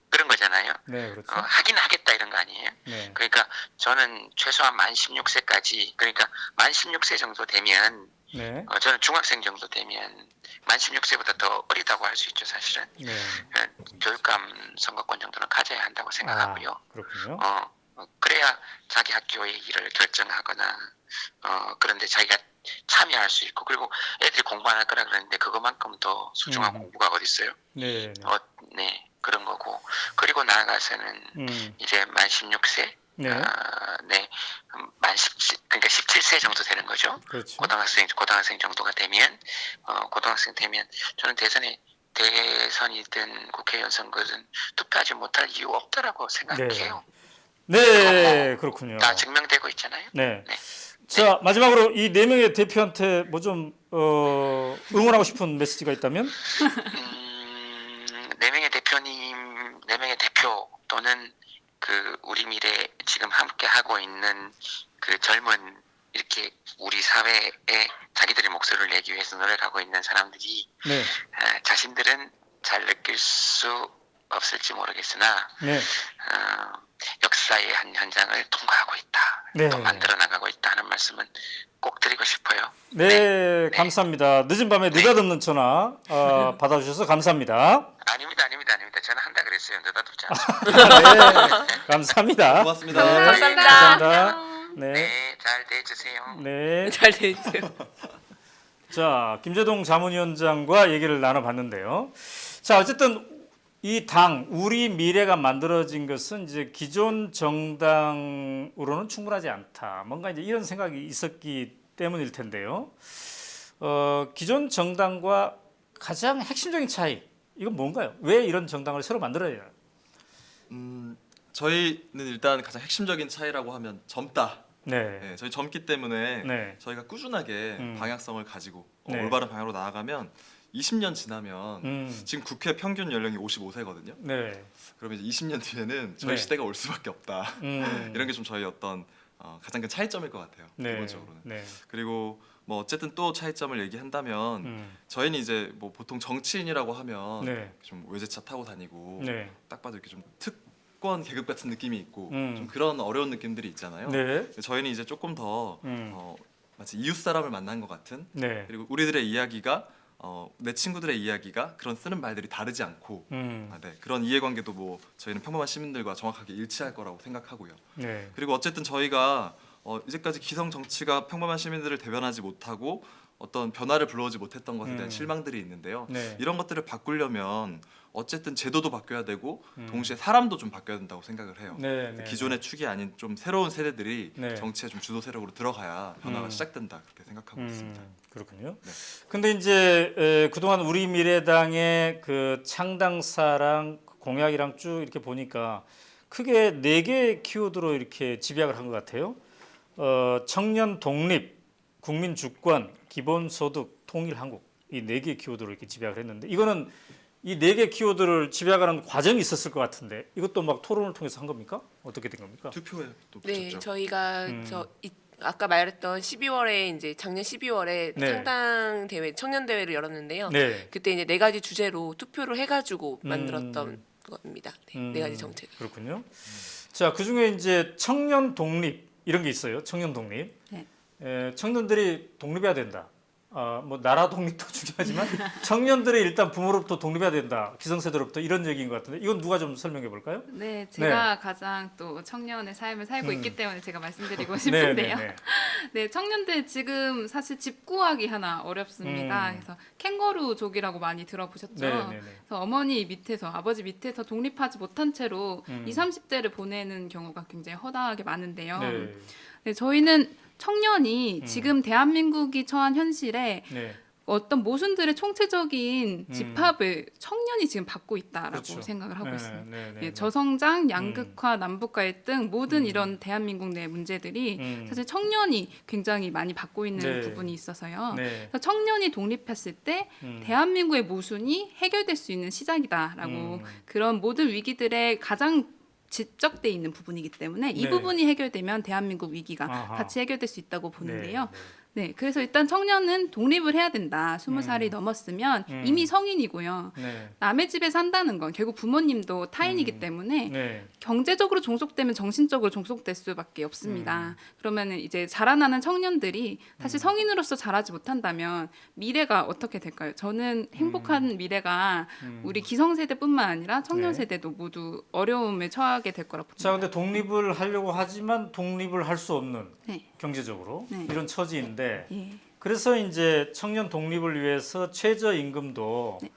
그런 거잖아요. 네, 그렇죠. 하긴 하겠다 이런 거 아니에요. 네. 그러니까 저는 최소한 만 16세까지, 그러니까 만 16세 정도 되면, 네. 저는 중학생 정도 되면 만 16세보다 더 어리다고 할 수 있죠, 사실은. 네. 교육감 선거권 정도는 가져야 한다고 생각하고요. 그렇군요. 그래야 자기 학교의 일을 결정하거나, 그런데 자기가 참여할 수 있고, 그리고 애들이 공부 안 할 거라 그러는데 그것만큼 더 소중한 공부가 어디 있어요? 네. 네, 그런 거고. 그리고 나아가서는 이제 만 16세, 네. 네, 그러니까 17세 정도 되는 거죠. 그렇죠. 고등학생 정도가 되면, 고등학생 되면 저는 대선이든 국회의원 선거든 투표하지 못할 이유 없다라고 생각해요. 네, 그렇군요. 다 증명되고 있잖아요. 네. 네. 자, 마지막으로 이 4명의 대표한테 뭐 좀 응원하고 싶은 메시지가 있다면? 4명의 대표 또는 그 우리 미래 지금 함께 하고 있는 그 젊은 이렇게 우리 사회에 자기들의 목소리를 내기 위해서 노력하고 있는 사람들이 네. 자신들은 잘 느낄 수 없을지 모르겠으나 네. 역사의 한 현장을 통과하고 있다. 네. 또 만들어 나가고 있다 하는 말씀은 꼭 드리고 싶어요. 네, 감사합니다. 늦은 밤에 느닷없는 전화 받아주셔서 감사합니다. 아닙니다. 저는 한다 그랬어요. 느닷없지 않습니다. 네, 감사합니다. 고맙습니다. 네, 감사합니다. 네, 네, 잘 대해주세요. 네. 잘 되세요. 자, 김재동 자문위원장과 얘기를 나눠봤는데요. 자, 어쨌든 이 당 우리 미래가 만들어진 것은 이제 기존 정당으로는 충분하지 않다. 뭔가 이제 이런 생각이 있었기 때문일 텐데요. 기존 정당과 가장 핵심적인 차이 이건 뭔가요? 왜 이런 정당을 새로 만들어야 되나요? 저희는 일단 가장 핵심적인 차이라고 하면 젊다. 네. 네, 저희 젊기 때문에 네. 저희가 꾸준하게 방향성을 가지고 네. 올바른 방향으로 나아가면 20년 지나면 지금 국회 평균 연령이 55세거든요. 네. 그러면 이제 20년 뒤에는 저희 네. 시대가 올 수밖에 없다. 이런 게 좀 저희 어떤 가장 큰 차이점일 것 같아요. 네. 기본적으로는. 네. 그리고 뭐 어쨌든 또 차이점을 얘기한다면 저희는 이제 뭐 보통 정치인이라고 하면 네. 좀 외제차 타고 다니고 네. 딱 봐도 이렇게 좀 특권 계급 같은 느낌이 있고 음. 좀 그런 어려운 느낌들이 있잖아요. 네. 저희는 이제 조금 더 마치 이웃 사람을 만난 것 같은 네. 그리고 우리들의 이야기가 내 친구들의 이야기가 그런 쓰는 말들이 다르지 않고 네, 그런 이해관계도 뭐 저희는 평범한 시민들과 정확하게 일치할 거라고 생각하고요. 네. 그리고 어쨌든 저희가 이제까지 기성 정치가 평범한 시민들을 대변하지 못하고 어떤 변화를 불러오지 못했던 것에 대한 실망들이 있는데요. 네. 이런 것들을 바꾸려면 어쨌든 제도도 바뀌어야 되고 동시에 사람도 좀 바뀌어야 된다고 생각을 해요. 네. 네. 기존의 축이 아닌 좀 새로운 세대들이 네. 정치에 좀 주도 세력으로 들어가야 변화가 시작된다 그렇게 생각하고 있습니다. 그렇군요. 네. 근데 이제 그동안 우리 미래당의 그 창당사랑 공약이랑 쭉 이렇게 보니까 크게 4개의 키워드로 이렇게 집약을 한 것 같아요. 청년 독립, 국민 주권, 기본소득, 통일한국 이 4개의 키워드로 이렇게 집약을 했는데 이거는 이 4개 키워드를 집약하는 과정이 있었을 것 같은데 이것도 막 토론을 통해서 한 겁니까? 어떻게 된 겁니까? 투표에 또 네, 붙였죠. 저희가 아까 말했던 12월에 이제 작년 12월에 네. 창당 대회 청년 대회를 열었는데요. 네. 그때 이제 4가지 주제로 투표를 해가지고 만들었던 겁니다. 네, 4가지 정책. 그렇군요. 자, 그 중에 이제 청년 독립 이런 게 있어요. 청년 독립. 네. 청년들이 독립해야 된다. 뭐 나라 독립도 중요하지만 청년들이 일단 부모로부터 독립해야 된다. 기성세대로부터 이런 얘기인 것 같은데 이건 누가 좀 설명해 볼까요? 네, 제가 가장 또 청년의 삶을 살고 있기 때문에 제가 말씀드리고 네, 싶은데요. 네, 네. 네, 청년들 지금 사실 집 구하기 하나 어렵습니다. 그래서 캥거루족이라고 많이 들어보셨죠? 네네네. 그래서 어머니 밑에서 아버지 밑에서 독립하지 못한 채로 20, 30대를 보내는 경우가 굉장히 허다하게 많은데요. 네. 네, 저희는 청년이 지금 대한민국이 처한 현실에 네. 어떤 모순들의 총체적인 집합을 청년이 지금 받고 있다라고 그렇죠. 생각을 하고 네, 있습니다. 네, 네, 예, 네. 저성장, 양극화, 남북 갈등 모든 이런 대한민국 내 문제들이 사실 청년이 굉장히 많이 받고 있는 네. 부분이 있어서요. 네. 그래서 청년이 독립했을 때 대한민국의 모순이 해결될 수 있는 시작이다라고 그런 모든 위기들의 가장 집적돼 있는 부분이기 때문에 이 네. 부분이 해결되면 대한민국 위기가 아하. 같이 해결될 수 있다고 보는데요. 네, 네, 그래서 일단 청년은 독립을 해야 된다. 20살이 넘었으면 이미 성인이고요. 네. 남의 집에 산다는 건 결국 부모님도 타인이기 때문에 네. 경제적으로 종속되면 정신적으로 종속될 수밖에 없습니다. 그러면은 이제 자라나는 청년들이 사실 성인으로서 자라지 못한다면 미래가 어떻게 될까요? 저는 행복한 미래가 우리 기성세대뿐만 아니라 청년 네. 세대도 모두 어려움에 처하게 될 거라고 봅니다. 자, 근데 독립을 하려고 하지만 독립을 할 수 없는 네. 경제적으로 네. 이런 처지인데 예. 그래서 이제 청년 독립을 위해서 최저임금도 네.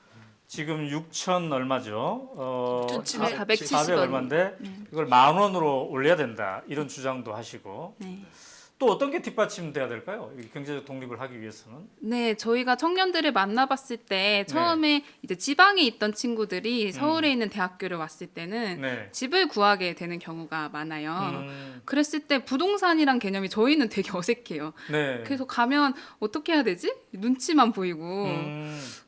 지금 6천 얼마죠? 6,770 400 얼마인데 이걸 10,000원으로 올려야 된다 이런 주장도 하시고 네. 또 어떤 게 뒷받침돼야 될까요? 이 경제적 독립을 하기 위해서는. 네, 저희가 청년들을 만나봤을 때 처음에 이제 지방에 있던 친구들이 서울에 있는 대학교를 왔을 때는 네. 집을 구하게 되는 경우가 많아요. 그랬을 때 부동산이란 개념이 저희는 되게 어색해요. 네. 그래서 가면 어떻게 해야 되지? 눈치만 보이고.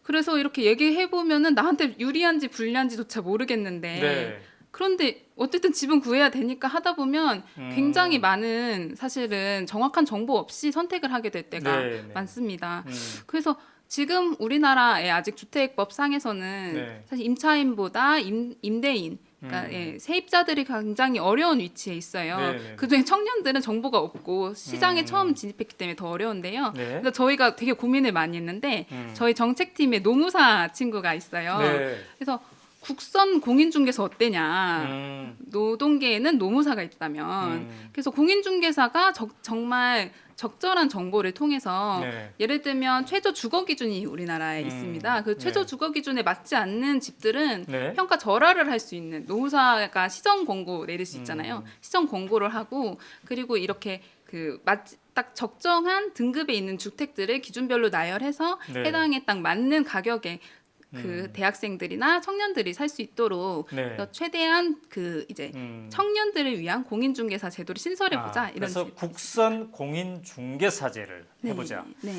그래서 이렇게 얘기해 보면은 나한테 유리한지 불리한지조차 모르겠는데. 네. 그런데 어쨌든 집은 구해야 되니까 하다 보면 굉장히 많은 사실은 정확한 정보 없이 선택을 하게 될 때가 네, 네. 많습니다. 그래서 지금 우리나라의 아직 주택법 상에서는 네. 사실 임차인보다 임대인 그러니까 예, 세입자들이 굉장히 어려운 위치에 있어요. 네, 네. 그중에 청년들은 정보가 없고 시장에 처음 진입했기 때문에 더 어려운데요. 네. 그래서 저희가 되게 고민을 많이 했는데 저희 정책팀에 노무사 친구가 있어요. 네. 그래서 국선 공인중개사 어때냐. 노동계에는 노무사가 있다면. 그래서 공인중개사가 정말 적절한 정보를 통해서 네. 예를 들면 최저 주거 기준이 우리나라에 있습니다. 그 최저 네. 주거 기준에 맞지 않는 집들은 네. 평가 절하를 할 수 있는 노무사가 시정 권고 내릴 수 있잖아요. 시정 권고를 하고 그리고 이렇게 딱 적정한 등급에 있는 주택들을 기준별로 나열해서 네. 해당에 딱 맞는 가격에 대학생들이나 청년들이 살 수 있도록 네. 그래서 최대한 이제 청년들을 위한 공인중개사 제도를 신설해 보자 이런 그래서 식으로. 국선 공인중개사제를 네. 해보자. 네.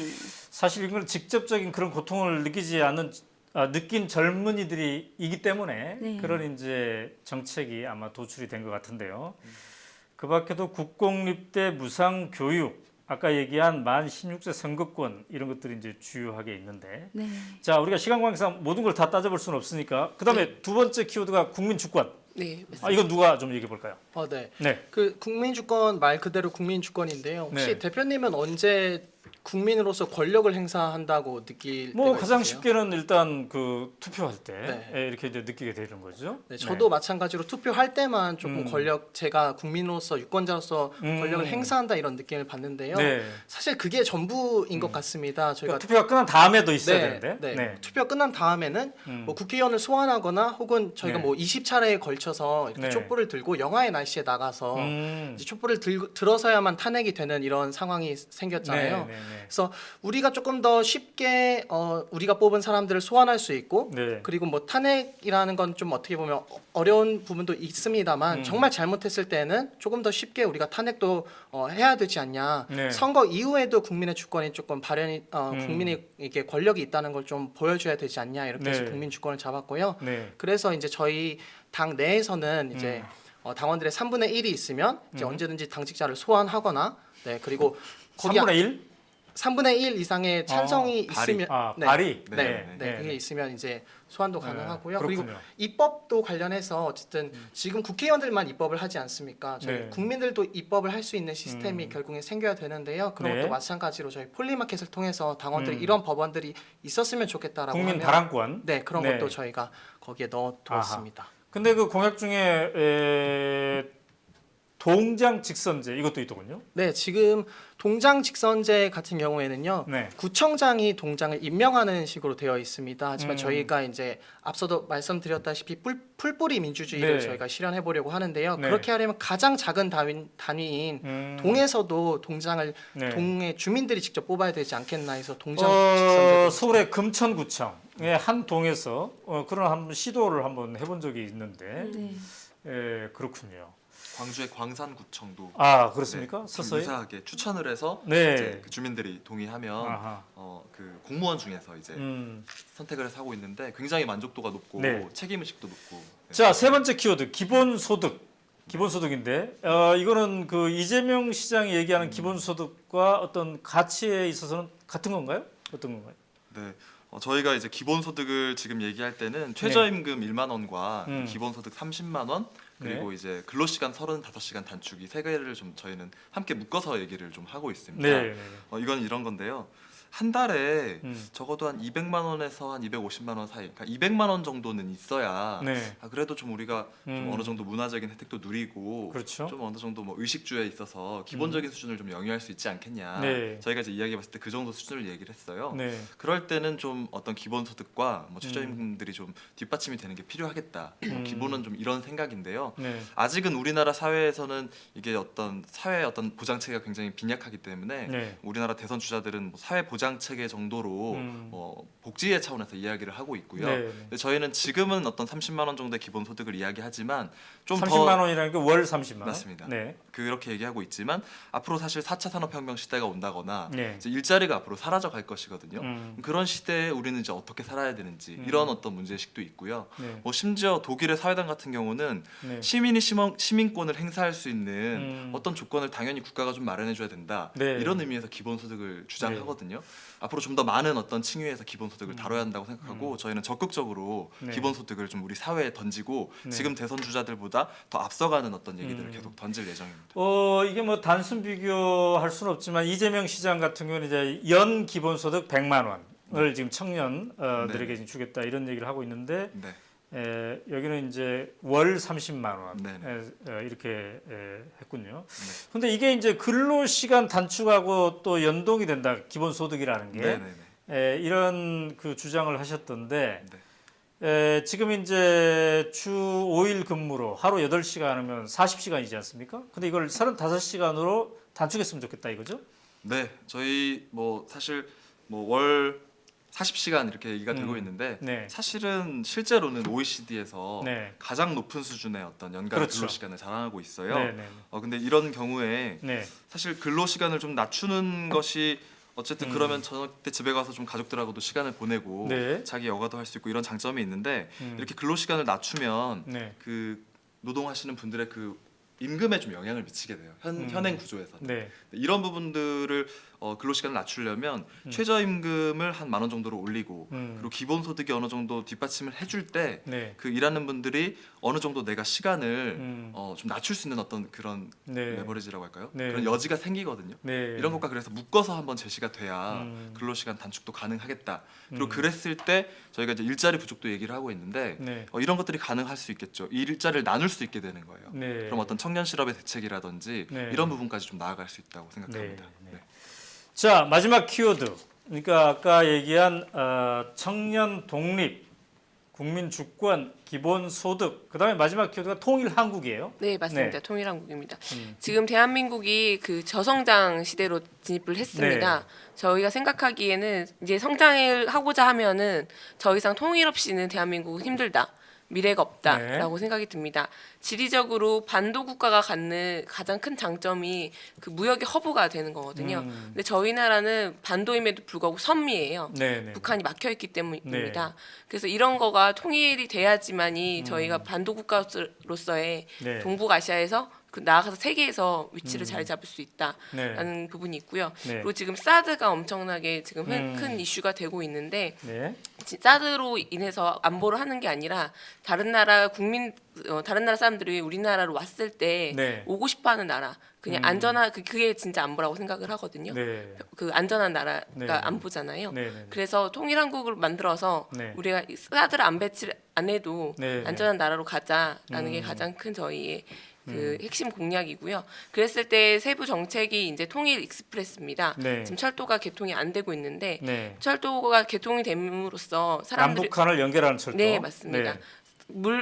사실 이걸 직접적인 그런 고통을 느낀 젊은이들이 이기 때문에 네. 그런 이제 정책이 아마 도출이 된 것 같은데요. 그 밖에도 국공립대 무상 교육, 아까 얘기한 만 16세 선거권 이런 것들이 이제 주요하게 있는데, 네. 자 우리가 시간 관계상 모든 걸 다 따져볼 수는 없으니까 그다음에 두 번째 키워드가 국민주권. 네, 맞습니다. 이건 누가 좀 얘기해 볼까요? 네. 네. 그 국민주권 말 그대로 국민주권인데요. 혹시 네. 대표님은 언제 국민으로서 권력을 행사한다고 느낄 뭐 때가 가장 있으세요? 쉽게는 일단 투표할 때 네. 이렇게 이제 느끼게 되는 거죠. 네, 저도 마찬가지로 투표할 때만 조금 제가 국민으로서 유권자로서 권력을 행사한다 이런 느낌을 받는데요. 네. 사실 그게 전부인 것 같습니다. 저희가 그러니까 투표가 끝난 다음에도 있어야 되는데. 네. 투표 끝난 다음에는 뭐 국회의원을 소환하거나 혹은 저희가 네. 뭐 20차례에 걸쳐서 이렇게 네. 촛불을 들고 영하의 날씨에 나가서 이제 촛불을 들어서야만 탄핵이 되는 이런 상황이 생겼잖아요. 네, 네, 네. 그래서 우리가 조금 더 쉽게 우리가 뽑은 사람들을 소환할 수 있고 네. 그리고 뭐 탄핵이라는 건 좀 어떻게 보면 어려운 부분도 있습니다만 정말 잘못했을 때는 조금 더 쉽게 우리가 탄핵도 해야 되지 않냐. 네. 선거 이후에도 국민의 주권이 조금 국민이 이게 권력이 있다는 걸 좀 보여줘야 되지 않냐 이렇게 해서 네. 국민 주권을 잡았고요. 네. 그래서 이제 저희 당 내에서는 이제 당원들의 3분의 1이 있으면 이제 언제든지 당직자를 소환하거나 그리고 거기 3분의 1? 3분의 1 이상의 찬성이 발의. 있으면 발의. 그게 있으면 이제 소환도 가능하고요. 그렇군요. 그리고 입법도 관련해서 어쨌든 지금 국회의원들만 입법을 하지 않습니까? 저희 네. 국민들도 입법을 할 수 있는 시스템이 결국엔 생겨야 되는데요. 그런 네. 것도 마찬가지로 저희 폴리마켓을 통해서 당원들이 이런 법안들이 있었으면 좋겠다라고 국민 하면 다랑권. 네, 그런 네. 것도 저희가 거기에 넣어두었습니다. 근데 그 공약 중에 동장 직선제 이것도 있더군요. 네, 지금 동장 직선제 같은 경우에는요. 네. 구청장이 동장을 임명하는 식으로 되어 있습니다. 하지만 저희가 이제 앞서도 말씀드렸다시피 풀뿌리 민주주의를 네. 저희가 실현해 보려고 하는데요. 네. 그렇게 하려면 가장 작은 단위인 동에서도 동장을 네. 동의 주민들이 직접 뽑아야 되지 않겠나 해서 동장 직선제. 서울의 금천구청의 한 동에서 그런 한번 시도를 한번 해본 적이 있는데 그렇군요. 광주의 광산구청도 아 그렇습니까? 좀 서서히 유사하게 추천을 해서 네. 이제 그 주민들이 동의하면 아하. 그 공무원 중에서 이제 선택을 해서 하고 있는데 굉장히 만족도가 높고 네. 책임의식도 높고. 네. 자, 세 번째 키워드 기본소득. 기본소득인데 이거는 그 이재명 시장이 얘기하는 기본소득과 어떤 가치에 있어서는 같은 건가요? 어떤 건가요? 네. 저희가 이제 기본소득을 지금 얘기할 때는 최저임금 1만 원과 기본소득 30만 원 그리고 이제 근로시간 35시간 단축이 세 개를 좀 저희는 함께 묶어서 얘기를 좀 하고 있습니다. 네. 이건 이런 건데요. 한 달에 적어도 한 200만 원에서 한 250만 원 사이, 그러니까 200만 원 정도는 있어야 네. 그래도 좀 우리가 좀 어느 정도 문화적인 혜택도 누리고 그렇죠. 좀 어느 정도 뭐 의식주에 있어서 기본적인 수준을 좀 영위할 수 있지 않겠냐. 네. 저희가 이제 이야기해봤을 때 그 정도 수준을 얘기를 했어요. 네. 그럴 때는 좀 어떤 기본소득과 뭐 최저임금들이 좀 뒷받침이 되는 게 필요하겠다. 기본은 좀 이런 생각인데요. 네. 아직은 우리나라 사회에서는 이게 어떤 사회의 어떤 보장 체계가 굉장히 빈약하기 때문에 네. 우리나라 대선 주자들은 뭐 사회 보장 체계 정도로 복지의 차원에서 이야기를 하고 있고요. 네. 근데 저희는 지금은 어떤 30만 원 정도의 기본소득을 이야기하지만 좀 30만 원이라는 게 월 30만 원. 맞습니다. 네. 그렇게 얘기하고 있지만 앞으로 사실 4차 산업혁명 시대가 온다거나 네. 이제 일자리가 앞으로 사라져 갈 것이거든요. 음. 그런 시대에 우리는 이제 어떻게 살아야 되는지 이런 어떤 문제의식도 있고요. 네. 뭐 심지어 독일의 사회당 같은 경우는 네. 시민이 시민권을 행사할 수 있는 어떤 조건을 당연히 국가가 좀 마련해 줘야 된다. 네. 이런 의미에서 기본소득을 주장하거든요. 앞으로 좀 더 많은 어떤 층위에서 기본소득을 다뤄야 한다고 생각하고 저희는 적극적으로 네. 기본소득을 좀 우리 사회에 던지고 네. 지금 대선 주자들보다 더 앞서가는 어떤 얘기들을 계속 던질 예정입니다. 이게 뭐 단순 비교할 수는 없지만 이재명 시장 같은 경우는 이제 연 기본소득 100만 원을 지금 청년들에게 네. 주겠다 이런 얘기를 하고 있는데 네. 여기는 이제 월 30만 원 네. 이렇게 했군요. 근데 이게 이제 근로시간 단축하고 또 연동이 된다 기본소득이라는 게 네. 네. 이런 그 주장을 하셨던데 네. 지금 이제 주 5일 근무로 하루 8시간이면 40시간이지 않습니까? 근데 이걸 35시간으로 단축했으면 좋겠다 이거죠? 네, 저희 뭐 사실 뭐 월 40시간 이렇게 얘기가 되고 있는데 네. 사실은 실제로는 OECD에서 네. 가장 높은 수준의 어떤 연간 그렇죠. 근로시간을 자랑하고 있어요. 네, 네. 근데 이런 경우에 네. 사실 근로시간을 좀 낮추는 것이 어쨌든 그러면 저녁 때 집에 가서 좀 가족들하고도 시간을 보내고 네. 자기 여가도 할 수 있고 이런 장점이 있는데 이렇게 근로시간을 낮추면 네. 그 노동하시는 분들의 그 임금에 좀 영향을 미치게 돼요. 현행 구조에서는. 네. 이런 부분들을 근로시간을 낮추려면 최저임금을 한 10,000원 정도로 올리고 그리고 기본소득이 어느 정도 뒷받침을 해줄 때 그 네. 일하는 분들이 어느 정도 내가 시간을 좀 낮출 수 있는 어떤 그런 네. 레버리지라고 할까요? 네. 그런 여지가 생기거든요. 네. 이런 것과 그래서 묶어서 한번 제시가 돼야 근로시간 단축도 가능하겠다. 그리고 그랬을 때 저희가 이제 일자리 부족도 얘기를 하고 있는데 네. 이런 것들이 가능할 수 있겠죠. 이 일자리를 나눌 수 있게 되는 거예요. 네. 그럼 어떤 청년 실업의 대책이라든지 네. 이런 부분까지 좀 나아갈 수 있다고 생각합니다. 네. 네. 자, 마지막 키워드. 그러니까 아까 얘기한 청년 독립, 국민 주권, 기본 소득. 그다음에 마지막 키워드가 통일 한국이에요. 네, 맞습니다. 네. 통일한국입니다. 지금 대한민국이 그 저성장 시대로 진입을 했습니다. 네. 저희가 생각하기에는 이제 성장을 하고자 하면은 더 이상 통일 없이는 대한민국은 힘들다. 미래가 없다라고 생각이 듭니다. 지리적으로 반도 국가가 갖는 가장 큰 장점이 그 무역의 허브가 되는 거거든요. 근데 저희 나라는 반도임에도 불구하고 섬이에요. 네. 북한이 막혀 있기 때문입니다. 네. 그래서 이런 거가 통일이 돼야지만이 저희가 반도 국가로서의 네. 동북아시아에서 나아가서 세계에서 위치를 자리 잡을 수 있다라는 네. 부분이 있고요. 네. 그리고 지금 사드가 엄청나게 지금 큰 이슈가 되고 있는데 네. 사드로 인해서 안보를 하는 게 아니라 다른 나라 다른 나라 사람들이 우리나라로 왔을 때 네. 오고 싶어하는 나라 그냥 안전한 그게 진짜 안보라고 생각을 하거든요. 네. 그 안전한 나라가 네. 안보잖아요. 네. 그래서 통일한국을 만들어서 네. 우리가 사드를 안 배치를 안 해도 네. 안전한 나라로 가자라는 게 가장 큰 저희의 그 핵심 공약이고요. 그랬을 때 세부 정책이 이제 통일 익스프레스입니다. 네. 지금 철도가 개통이 안 되고 있는데 네. 철도가 개통이 됨으로써 사람들이 남북한을 연결하는 철도. 네, 맞습니다. 네.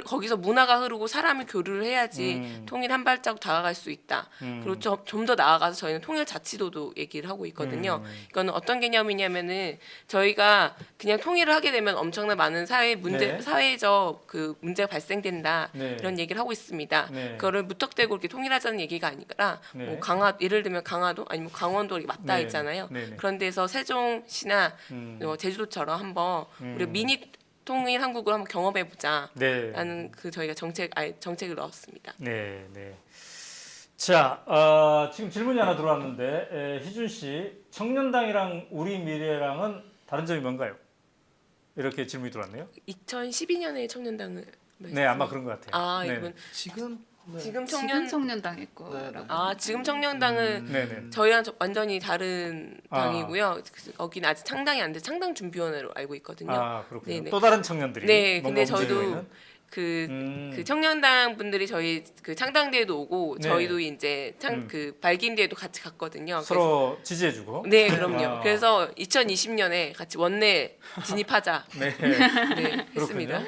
거기서 문화가 흐르고 사람이 교류를 해야지 통일 한 발자국 다가갈 수 있다. 그리고 좀 더 나아가서 저희는 통일 자치도도 얘기를 하고 있거든요. 이거는 어떤 개념이냐면은 저희가 그냥 통일을 하게 되면 엄청난 많은 네. 사회적 그 문제가 발생된다. 네. 이런 얘기를 하고 있습니다. 네. 그거를 무턱대고 이렇게 통일하자는 얘기가 아니라 네. 뭐 예를 들면 강화도 아니면 강원도 이렇게 맞닿아 네. 있잖아요. 네. 네. 그런 데서 세종시나 제주도처럼 한번 우리 미니 통일 한국을 한번 경험해 보자. 네. 라는 그 저희가 정책을 넣었습니다. 네, 네. 자, 지금 질문이 하나 들어왔는데 희준 씨, 청년당이랑 우리 미래랑은 다른 점이 뭔가요? 이렇게 질문이 들어왔네요. 2012년에 청년당을 네, 아마 그런 것 같아요. 아, 네. 이건 지금 네. 지금 지금 청년당의 거라고. 아, 지금 청년당은 네네. 저희랑 완전히 다른 아. 당이고요. 거기는 아직 창당이 안 돼. 창당 준비위원회로 알고 있거든요. 아, 그렇군요. 네네. 또 다른 청년들이. 네, 뭔가 근데 움직이고 저도 있는? 그 청년당 분들이 저희 그 창당대회도 오고 네. 저희도 이제 그 발기인대회도 같이 갔거든요. 서로 지지해주고. 네, 그럼요. 아. 그래서 2020년에 같이 원내 진입하자. 네. 네, 했습니다.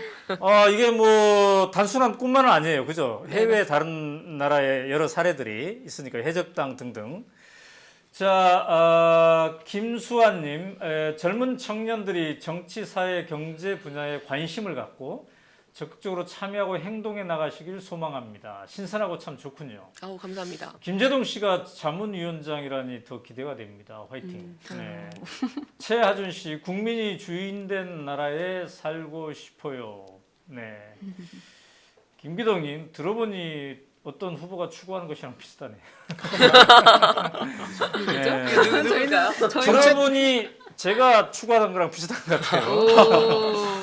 이게 뭐 단순한 꿈만은 아니에요, 그죠? 해외 다른 나라의 여러 사례들이 있으니까 해적당 등등. 자, 김수환님, 젊은 청년들이 정치, 사회, 경제 분야에 관심을 갖고 적극적으로 참여하고 행동해 나가시길 소망합니다. 신선하고 참 좋군요. 아우, 감사합니다. 김재동 씨가 자문위원장이라니 더 기대가 됩니다. 화이팅. 네. 최하준 씨, 국민이 주인된 나라에 살고 싶어요. 네. 김기동님, 들어보니 어떤 후보가 추구하는 것이랑 비슷하네. 네. 누구일까요? 들어보니 제가 추구하는 거랑 비슷한 것 같아요.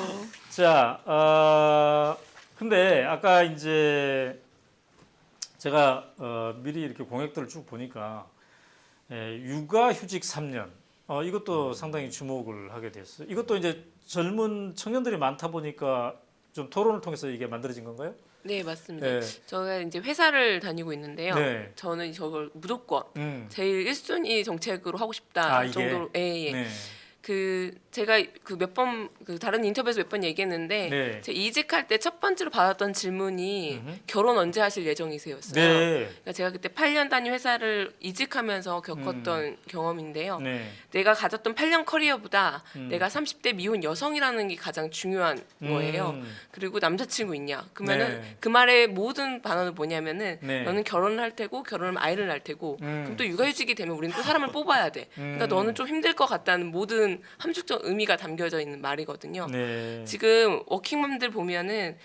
자, 근데 아까 이제 제가 미리 이렇게 공약들을 쭉 보니까 육아휴직 3년 이것도 상당히 주목을 하게 됐어요. 이것도 이제 젊은 청년들이 많다 보니까 좀 토론을 통해서 이게 만들어진 건가요? 네, 맞습니다. 네. 저가 이제 회사를 다니고 있는데요. 네. 저는 저걸 무조건 제일 1순위 정책으로 하고 싶다 이게? 정도로 예. 네. 제가 몇 번 다른 인터뷰에서 몇 번 얘기했는데 네. 제가 이직할 때 첫 번째로 받았던 질문이 결혼 언제 하실 예정이세요였어요. 네. 그러니까 제가 그때 8년 단위 회사를 이직하면서 겪었던 경험인데요. 네. 내가 가졌던 8년 커리어보다 내가 30대 미혼 여성이라는 게 가장 중요한 거예요. 그리고 남자친구 있냐? 그러면은 네. 그 말의 모든 반언은 뭐냐면은 네. 너는 결혼을 할 테고 결혼하면 아이를 낳을 테고 그럼 또 육아휴직이 되면 우리는 또 사람을 뽑아야 돼. 그러니까 너는 좀 힘들 것 같다는 모든 함축적 의미가 담겨져 있는 말이거든요. 네. 지금 워킹맘들 보면은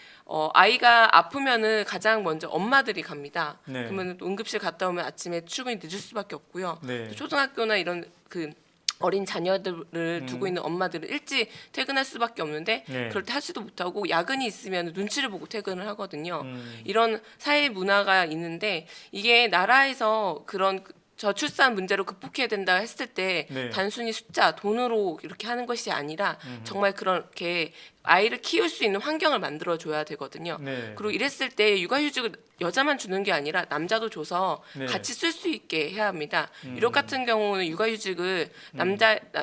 아이가 아프면은 가장 먼저 엄마들이 갑니다. 네. 그러면 또 응급실 갔다 오면 아침에 출근이 늦을 수밖에 없고요. 네. 또 초등학교나 이런 그 어린 자녀들을 두고 있는 엄마들은 일찍 퇴근할 수밖에 없는데 네. 그럴 때 하지도 못하고 야근이 있으면 눈치를 보고 퇴근을 하거든요. 이런 사회 문화가 있는데 이게 나라에서 그런 저출산 문제로 극복해야 된다 했을 때 네. 단순히 숫자, 돈으로 이렇게 하는 것이 아니라 정말 그렇게 아이를 키울 수 있는 환경을 만들어줘야 되거든요. 네. 그리고 이랬을 때 육아휴직을 여자만 주는 게 아니라 남자도 줘서 네. 같이 쓸 수 있게 해야 합니다. 유럽 같은 경우는 육아휴직을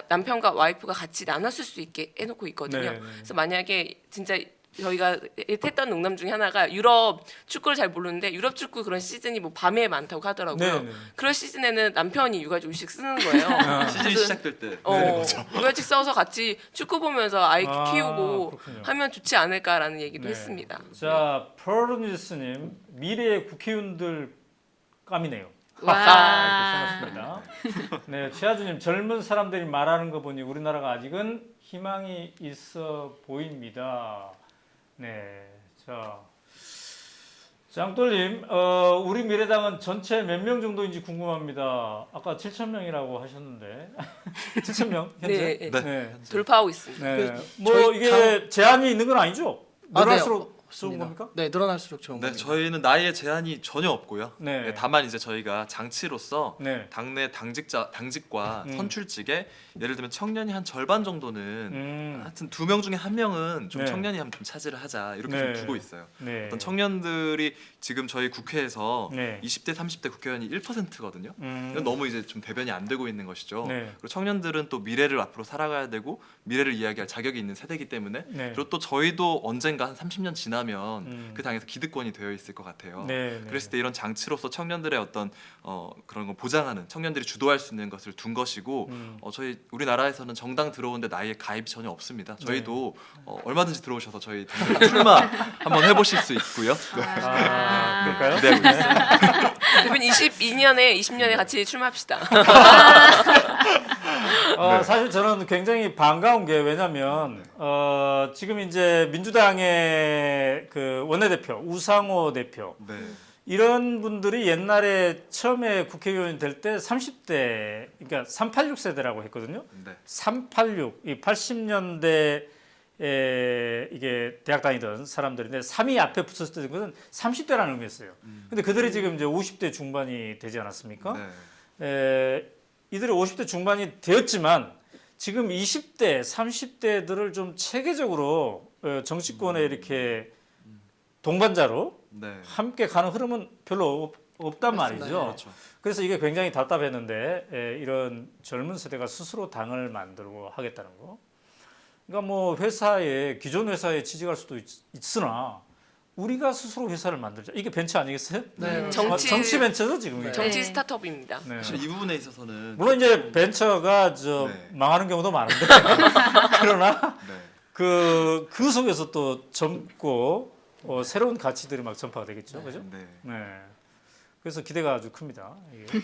남편과 와이프가 같이 나눠 쓸 수 있게 해놓고 있거든요. 네. 그래서 만약에 진짜 저희가 했던 농담 중에 하나가 유럽 축구를 잘 모르는데 유럽 축구 그런 시즌이 뭐 밤에 많다고 하더라고요. 네. 그런 시즌에는 남편이 육아휴직 쓰는 거예요. 시즌이 시작될 때. 육아휴직 써서 같이 축구 보면서 아이 키우고 그렇군요. 하면 좋지 않을까라는 얘기도 네. 했습니다. 자, 펄니스님, 미래의 국회의원들 깜이네요. 와. 이렇게 써놨습니다. 네, 최하주님, 젊은 사람들이 말하는 거 보니 우리나라가 아직은 희망이 있어 보입니다. 네, 자, 짱돌님, 우리 미래당은 전체 몇 명 정도인지 궁금합니다. 아까 7,000명이라고 하셨는데 7,000명 현재? 네, 네. 돌파하고 있습니다. 네. 그 뭐 저희 이게 제한이 있는 건 아니죠? 네. 늘어날수록 좋은 겁니까? 네, 늘어날수록 좋은 네, 겁니다. 저희는 나이에 제한이 전혀 없고요. 네. 네, 다만 이제 저희가 장치로서 네. 당내 당직과 선출직에 예를 들면 청년이 한 절반 정도는 하여튼 2명 중에 1명은 좀 네. 청년이 한번 좀 차지를 하자 이렇게 네. 좀 두고 있어요. 네. 어떤 청년들이 지금 저희 국회에서 네. 20대 30대 국회의원이 1%거든요. 음. 이건 너무 이제 좀 배변이 안 되고 있는 것이죠. 네. 그리고 청년들은 또 미래를 앞으로 살아가야 되고 미래를 이야기할 자격이 있는 세대이기 때문에 네. 그리고 또 저희도 언젠가 한 30년 지나면 그 당에서 기득권이 되어 있을 것 같아요. 네, 네. 그랬을 때 이런 장치로서 청년들의 어떤 그런 거 보장하는 청년들이 주도할 수 있는 것을 둔 것이고 저희 우리나라에서는 정당 들어오는데 나이에 가입이 전혀 없습니다. 저희도 얼마든지 들어오셔서 저희 당장 출마 한번 해보실 수 있고요. 네. 그럴까요? 기대하고 있어요. 대표님 22년에 20년에 같이 출마합시다. 사실 저는 굉장히 반가운 게 왜냐면 지금 이제 민주당의 그 원내대표 우상호 대표 네. 이런 분들이 옛날에 처음에 국회의원이 될 때 30대 그러니까 386 세대라고 했거든요. 네. 386 이 80년대 이게 대학 다니던 사람들인데 3이 앞에 붙었을 때 그것은 30대라는 의미였어요. 근데 그들이 지금 이제 50대 중반이 되지 않았습니까? 네. 이들이 50대 중반이 되었지만 지금 20대, 30대들을 좀 체계적으로 정치권에 이렇게 동반자로 네. 함께 가는 흐름은 별로 없단 말이죠. 그렇죠. 그래서 이게 굉장히 답답했는데 이런 젊은 세대가 스스로 당을 만들고 하겠다는 거. 그러니까 뭐 회사에 기존 회사에 취직할 수도 있으나 우리가 스스로 회사를 만들자. 이게 벤처 아니겠어요? 네. 정치 벤처죠 지금. 이게. 정치 스타트업입니다. 네. 사실 이 부분에 있어서는 물론 이제 벤처가 네. 망하는 경우도 많은데 그러나 네. 그 속에서 또 젊고 새로운 가치들이 막 전파가 되겠죠, 그죠? 네. 네. 그래서 기대가 아주 큽니다. 이게.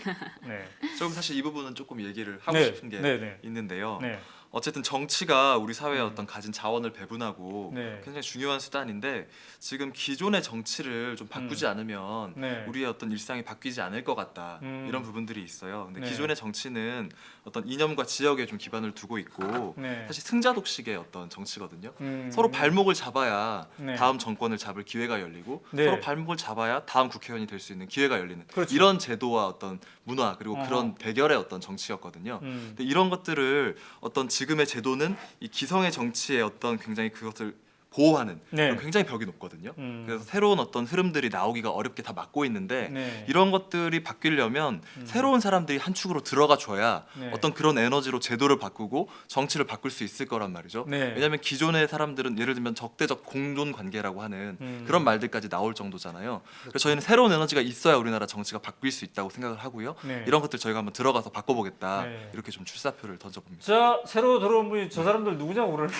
네. 조금 사실 이 부분은 조금 얘기를 하고 네. 싶은 게 네. 있는데요. 네. 어쨌든 정치가 우리 사회의 어떤 가진 자원을 배분하고 네. 굉장히 중요한 수단인데 지금 기존의 정치를 좀 바꾸지 않으면 네. 우리의 어떤 일상이 바뀌지 않을 것 같다 이런 부분들이 있어요. 근데 네. 기존의 정치는 어떤 이념과 지역에 좀 기반을 두고 있고 네. 사실 승자독식의 어떤 정치거든요. 음. 서로 발목을 잡아야 네. 다음 정권을 잡을 기회가 열리고 네. 서로 발목을 잡아야 다음 국회의원이 될 수 있는 기회가 열리는 그렇죠. 이런 제도와 어떤 문화 그리고 어허. 그런 대결의 어떤 정치였거든요. 근데 이런 것들을 어떤 지금의 제도는 이 기성의 정치의 어떤 굉장히 그것을 보호하는 네. 그런 굉장히 벽이 높거든요. 음. 그래서 새로운 어떤 흐름들이 나오기가 어렵게 다 막고 있는데 네. 이런 것들이 바뀌려면 새로운 사람들이 한 축으로 들어가 줘야 네. 어떤 그런 에너지로 제도를 바꾸고 정치를 바꿀 수 있을 거란 말이죠. 네. 왜냐하면 기존의 사람들은 예를 들면 적대적 공존 관계라고 하는 그런 말들까지 나올 정도잖아요. 그래서 저희는 새로운 에너지가 있어야 우리나라 정치가 바뀔 수 있다고 생각을 하고요. 네. 이런 것들 저희가 한번 들어가서 바꿔보겠다 네. 이렇게 좀 출사표를 던져봅니다. 자, 새로 들어온 분이 저 사람들 누구냐고 그러는데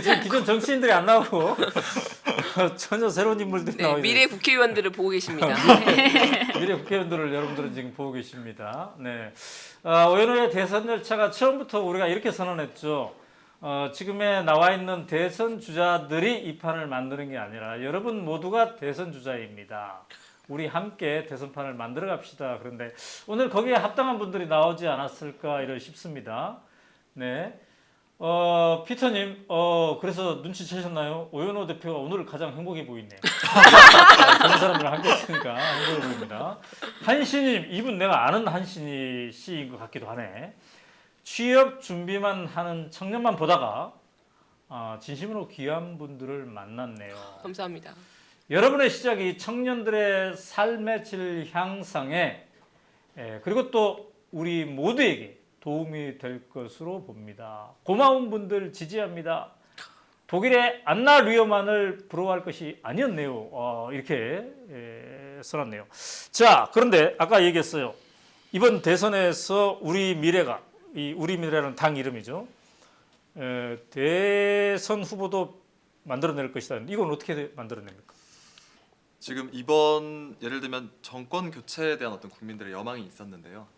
지금 기존 정치인들이 안 나오고 전혀 새로운 인물들이 네, 나오고 미래 국회의원들을 보고 계십니다. 미래 국회의원들을 여러분들은 지금 보고 계십니다. 네. 오연호의 대선 열차가 처음부터 우리가 이렇게 선언했죠. 지금에 나와 있는 대선 주자들이 이 판을 만드는 게 아니라 여러분 모두가 대선 주자입니다. 우리 함께 대선판을 만들어 갑시다. 그런데 오늘 거기에 합당한 분들이 나오지 않았을까 이러 싶습니다. 네. 피터님, 그래서 눈치채셨나요? 오연호 대표가 오늘 가장 행복해 보이네요. 그런 사람들랑 함께 했으니까 행복해 보입니다. 한신님, 이분 내가 아는 한신이 씨인 것 같기도 하네. 취업 준비만 하는 청년만 보다가 진심으로 귀한 분들을 만났네요. 감사합니다. 여러분의 시작이 청년들의 삶의 질 향상에 그리고 또 우리 모두에게 도움이 될 것으로 봅니다. 고마운 분들 지지합니다. 독일의 안나 류어만을 부러워할 것이 아니었네요. 이렇게 써놨네요. 자, 그런데 아까 얘기했어요. 이번 대선에서 우리 미래가 이 우리 미래라는 당 이름이죠. 대선 후보도 만들어낼 것이다. 이건 어떻게 만들어냅니까? 지금 이번 예를 들면 정권 교체에 대한 어떤 국민들의 여망이 있었는데요.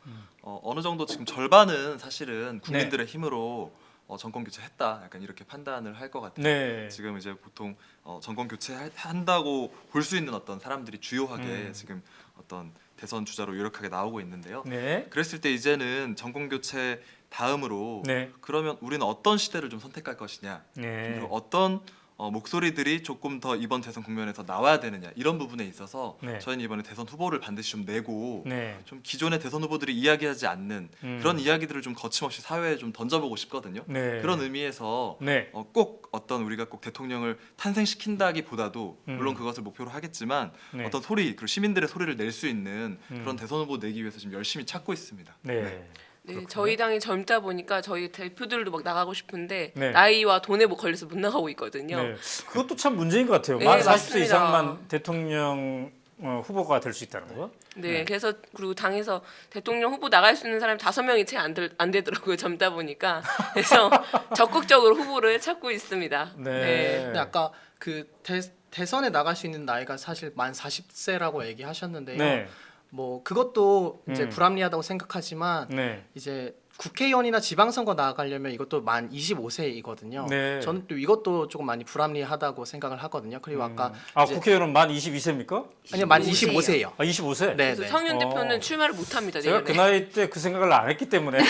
어느 정도 지금 절반은 사실은 국민들의 힘으로 정권 교체했다. 약간 이렇게 판단을 할 것 같아요. 네. 지금 이제 보통 정권 교체한다고 볼 수 있는 어떤 사람들이 주요하게 지금 어떤 대선 주자로 유력하게 나오고 있는데요. 네. 그랬을 때 이제는 정권 교체 다음으로 네. 그러면 우리는 어떤 시대를 좀 선택할 것이냐, 네. 그리고 어떤 목소리들이 조금 더 이번 대선 국면에서 나와야 되느냐 이런 부분에 있어서 네. 저희는 이번에 대선 후보를 반드시 좀 내고 네. 좀 기존의 대선 후보들이 이야기하지 않는 그런 이야기들을 좀 거침없이 사회에 좀 던져보고 싶거든요. 네. 그런 의미에서 네. 꼭 어떤 우리가 꼭 대통령을 탄생시킨다기보다도 물론 그것을 목표로 하겠지만 네. 어떤 소리 그리고 시민들의 소리를 낼 수 있는 그런 대선 후보 내기 위해서 지금 열심히 찾고 있습니다. 네. 네, 저희 당이 젊다 보니까 저희 대표들도 막 나가고 싶은데 네. 나이와 돈에 뭐 걸려서 못 나가고 있거든요. 네. 그것도 참 문제인 것 같아요. 네, 만 40세 맞습니다. 이상만 대통령 후보가 될 수 있다는 거. 네, 그래서 그리고 당에서 대통령 후보 나갈 수 있는 사람이 5명이 채 안 되더라고요. 젊다 보니까. 그래서 적극적으로 후보를 찾고 있습니다. 네. 근데 아까 그 대선에 나갈 수 있는 나이가 사실 만 40세라고 얘기하셨는데요. 네. 뭐 그것도 이제 불합리하다고 생각하지만 네. 이제 국회의원이나 지방선거 나가려면 이것도 만 25세이거든요. 네. 저는 또 이것도 조금 많이 불합리하다고 생각을 하거든요. 그리고 아까 이제 국회의원은 만 22세입니까? 아니요, 만 25세예요. 아, 25세? 네, 그래서 네. 성윤 대표는 출마를 못 합니다. 제가 내년에. 그 나이 때 그 생각을 안 했기 때문에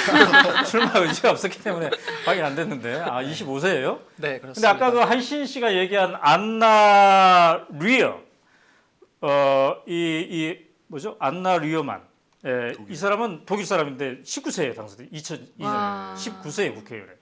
출마 의지가 없었기 때문에 확인 안 됐는데 25세예요? 네, 근데 그렇습니다. 아까 그 한신 씨가 얘기한 안나 리어 이 뭐죠? 안나 리어만 이 사람은 독일 사람인데 19세에 당선돼 2002년에 19세에 국회의원에.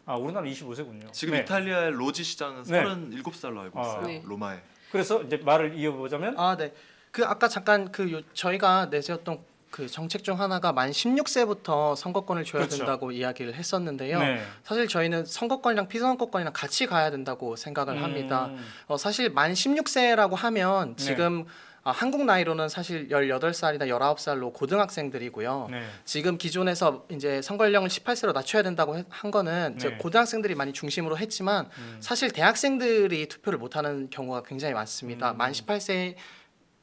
아, 우리나라 25세군요. 지금 네. 이탈리아의 로지 시장은 네. 37살로 알고 있어요. 네. 로마에. 그래서 이제 말을 이어보자면 네. 그 아까 잠깐 저희가 내세웠던 그 정책 중 하나가 만 16세부터 선거권을 줘야 그렇죠. 된다고 이야기를 했었는데요. 네. 사실 저희는 선거권이랑 피선거권이랑 같이 가야 된다고 생각을 합니다. 사실 만 16세라고 하면 지금 한국 나이로는 사실 18살이나 19살로 고등학생들이고요. 네. 지금 기존에서 이제 선거연령을 18세로 낮춰야 된다고 한 거는 이제 네. 고등학생들이 많이 중심으로 했지만 사실 대학생들이 투표를 못하는 경우가 굉장히 많습니다. 만 18세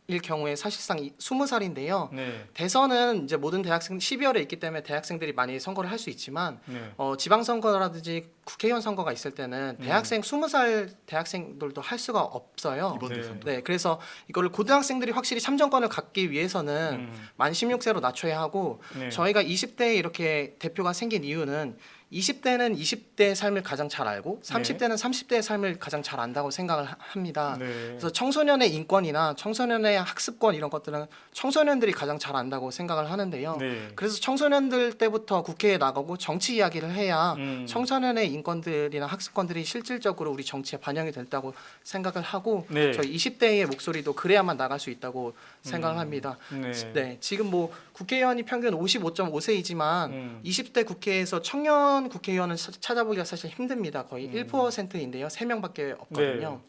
일 경우에 사실상 20살인데요. 네. 대선은 이제 모든 대학생 12월에 있기 때문에 대학생들이 많이 선거를 할 수 있지만 네. 지방선거라든지 국회의원 선거가 있을 때는 대학생 20살 대학생들도 할 수가 없어요. 이번 네. 대선도. 네, 그래서 이거를 고등학생들이 확실히 참정권을 갖기 위해서는 만 16세로 낮춰야 하고 네. 저희가 20대에 이렇게 대표가 생긴 이유는 20대는 20대의 삶을 가장 잘 알고 30대는 30대의 삶을 가장 잘 안다고 생각을 합니다. 네. 그래서 청소년의 인권이나 청소년의 학습권 이런 것들은 청소년들이 가장 잘 안다고 생각을 하는데요. 네. 그래서 청소년들 때부터 국회에 나가고 정치 이야기를 해야 청소년의 인권들이나 학습권들이 실질적으로 우리 정치에 반영이 된다고 생각을 하고 네. 저희 20대의 목소리도 그래야만 나갈 수 있다고 생각을 합니다. 네. 네, 지금 뭐 국회의원이 평균 55.5세이지만 20대 국회에서 청년 국회의원을 찾아보기가 사실 힘듭니다. 거의 1%인데요. 3명밖에 없거든요.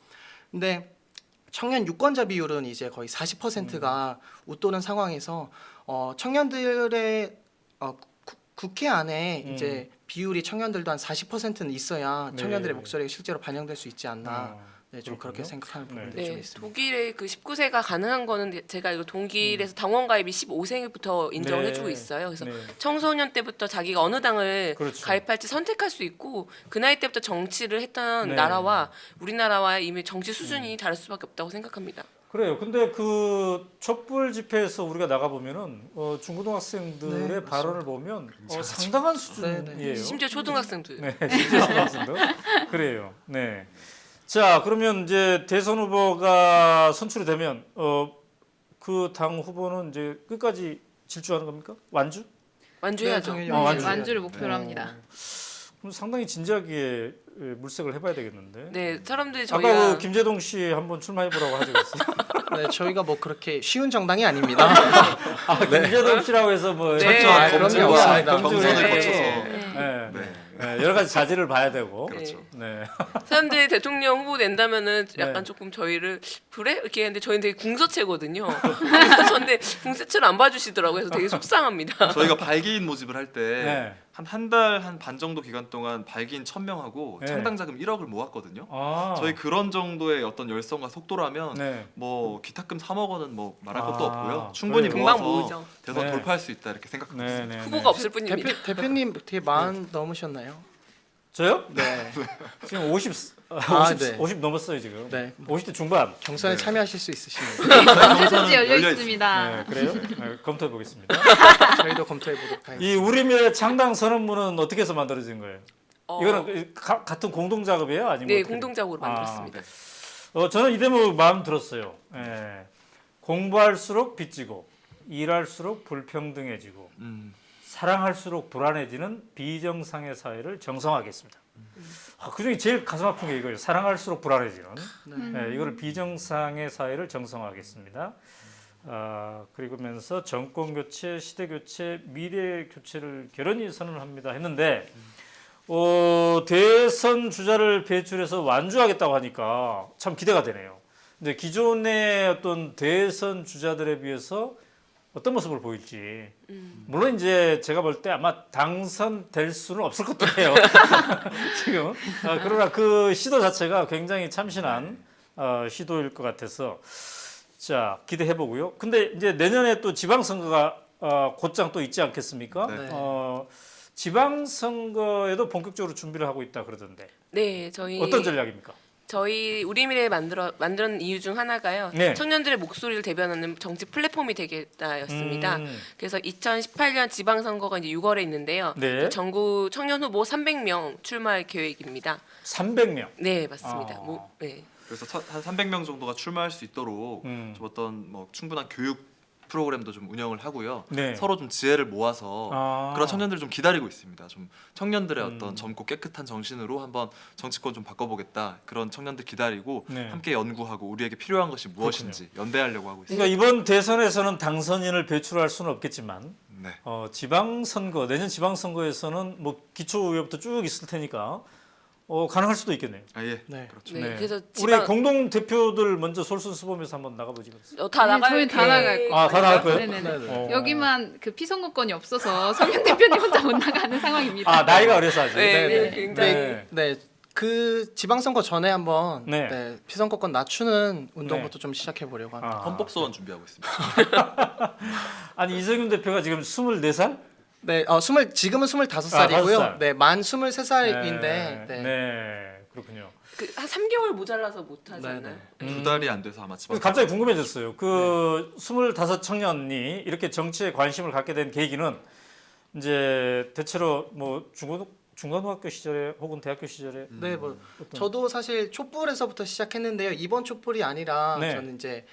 근데 청년 유권자 비율은 이제 거의 40%가 웃도는 상황에서 청년들의 국회 안에 이제 비율이 청년들도 한 40%는 있어야 청년들의 목소리가 실제로 반영될 수 있지 않나. 네, 좀 그렇게 생각하는 부분들이 좀 네, 있습니다. 독일의 그 19세가 가능한 거는 제가 이거 독일에서 당원 가입이 15세부터 인정해주고 네. 있어요. 그래서 네. 청소년 때부터 자기가 어느 당을 그렇죠. 가입할지 선택할 수 있고 그 나이 때부터 정치를 했던 네. 나라와 우리나라와의 이미 정치 수준이 다를 수밖에 없다고 생각합니다. 그래요. 근데 그 촛불 집회에서 우리가 나가 보면은 중고등학생들의 네, 발언을 보면 상당한 수준이에요. 네, 심지어 초등학생들. 네, 심지어 초등학생도 그래요. 네. 자, 그러면 이제 대선 후보가 선출이 되면 그 당 후보는 이제 끝까지 질주하는 겁니까? 완주? 완주해야죠. 네, 완주. 완주를 목표로 합니다. 그럼 상당히 진지하게 물색을 해봐야 되겠는데. 네, 사람들이 아까 저희가 그 김재동 씨 한번 출마해보라고 하지 않았어요? 네, 저희가 뭐 그렇게 쉬운 정당이 아닙니다. 김재동 씨라고 해서 뭐 네. 그럼요. 경선을 네. 거쳐서 네. 네. 네, 여러 가지 자질을 봐야 되고. 그렇죠. 네. 사람들이 대통령 후보 낸다면은 약간 네. 조금 저희를 그래? 이렇게 했는데 저희는 되게 궁서체거든요. 그런데 궁서체를 안 봐주시더라고요. 그래서 되게 속상합니다. 저희가 발기인 모집을 할 때 네. 한 달 한 반 정도 기간 동안 발기인 1000명하고 네. 창당 자금 1억을 모았거든요. 아. 저희 그런 정도의 어떤 열성과 속도라면 네. 뭐 기탁금 3억 원은 뭐 말할 것도 아, 없고요. 충분히 그래요. 금방 모아서 모으죠. 대선 네. 돌파할 수 있다 이렇게 생각하고 네, 있습니다. 네, 후보가 네. 없을 뿐입니다. 대표님 어떻게 40 넘으셨나요? 저요? 네. 지금 50 네. 50 넘었어요 지금. 네. 50대 중반. 경선에 네. 참여하실 수 있으십니다. 언제든지 열려 열려 있습니다. 네, 그래요? 네, 검토해 보겠습니다. 저희도 검토해 보도록 하겠습니다. 이 우리미래 창당 선언문은 어떻게 해서 만들어진 거예요? 이거는 같은 공동 작업이에요, 아니면 네, 어떻게 공동작업으로 만들었습니다. 저는 이 대목 마음 들었어요. 예. 공부할수록 빚지고 일할수록 불평등해지고 사랑할수록 불안해지는 비정상의 사회를 정성하겠습니다. 그중에 제일 가슴 아픈 게 이거예요. 사랑할수록 불안해지는. 네, 이거를 비정상의 사회를 정성하겠습니다. 그리고면서 정권 교체, 시대 교체, 미래 교체를 결연히 선언합니다 했는데 대선 주자를 배출해서 완주하겠다고 하니까 참 기대가 되네요. 근데 기존의 어떤 대선 주자들에 비해서 어떤 모습을 보일지 물론 이제 제가 볼 때 아마 당선될 수는 없을 것 같아요. 지금 그러나 그 시도 자체가 굉장히 참신한 시도일 것 같아서 자 기대해 보고요. 근데 이제 내년에 또 지방선거가 곧장 또 있지 않겠습니까? 네. 지방선거에도 본격적으로 준비를 하고 있다 그러던데 네, 저희 어떤 전략입니까? 저희 우리 미래 만든 이유 중 하나가요. 네. 청년들의 목소리를 대변하는 정치 플랫폼이 되겠다였습니다. 그래서 2018년 지방선거가 이제 6월에 있는데요. 네. 전국 청년 후보 300명 출마할 계획입니다. 300명. 네, 맞습니다. 네. 그래서 한 300명 정도가 출마할 수 있도록 좀 어떤 뭐 충분한 교육 프로그램도 좀 운영을 하고요. 네. 서로 좀 지혜를 모아서 그런 청년들을 좀 기다리고 있습니다. 좀 청년들의 어떤 젊고 깨끗한 정신으로 한번 정치권 좀 바꿔보겠다. 그런 청년들 기다리고 네. 함께 연구하고 우리에게 필요한 것이 무엇인지 연대하려고 하고 있습니다. 그러니까 이번 대선에서는 당선인을 배출할 수는 없겠지만 네. 지방선거 내년 지방선거에서는 뭐 기초의회부터 쭉 있을 테니까 가능할 수도 있겠네요. 예. 네. 그렇죠. 네. 그래서 우리 공동 대표들 먼저 솔선수범해서 한번 나가보지 그랬어요. 다 나갈 저희 다 나갈 거예요. 다 나갈 거예요? 네네네. 여기만 그 피선거권이 없어서 성현 대표님 혼자 못 나가는 상황입니다. 나이가 어려서 아직. 네, 굉장히. 그 지방선거 전에 한번 네. 피선거권 낮추는 운동부터 좀 시작해 보려고 합니다. 헌법 소원 준비하고 있습니다. 아니 이성윤 대표가 지금 24살? 네, 지금은 25살이고요. 5살. 네, 만 23살인데. 네, 그렇군요. 한 3개월 모자라서 못 하잖아요. 두 달이 안 돼서 아마 지방. 갑자기 궁금해졌어요. 25 청년이 이렇게 정치에 관심을 갖게 된 계기는 이제 대체로 뭐 중고등학교 시절에 혹은 대학교 시절에 네, 저도 사실 촛불에서부터 시작했는데요. 이번 촛불이 아니라 네. 저는 이제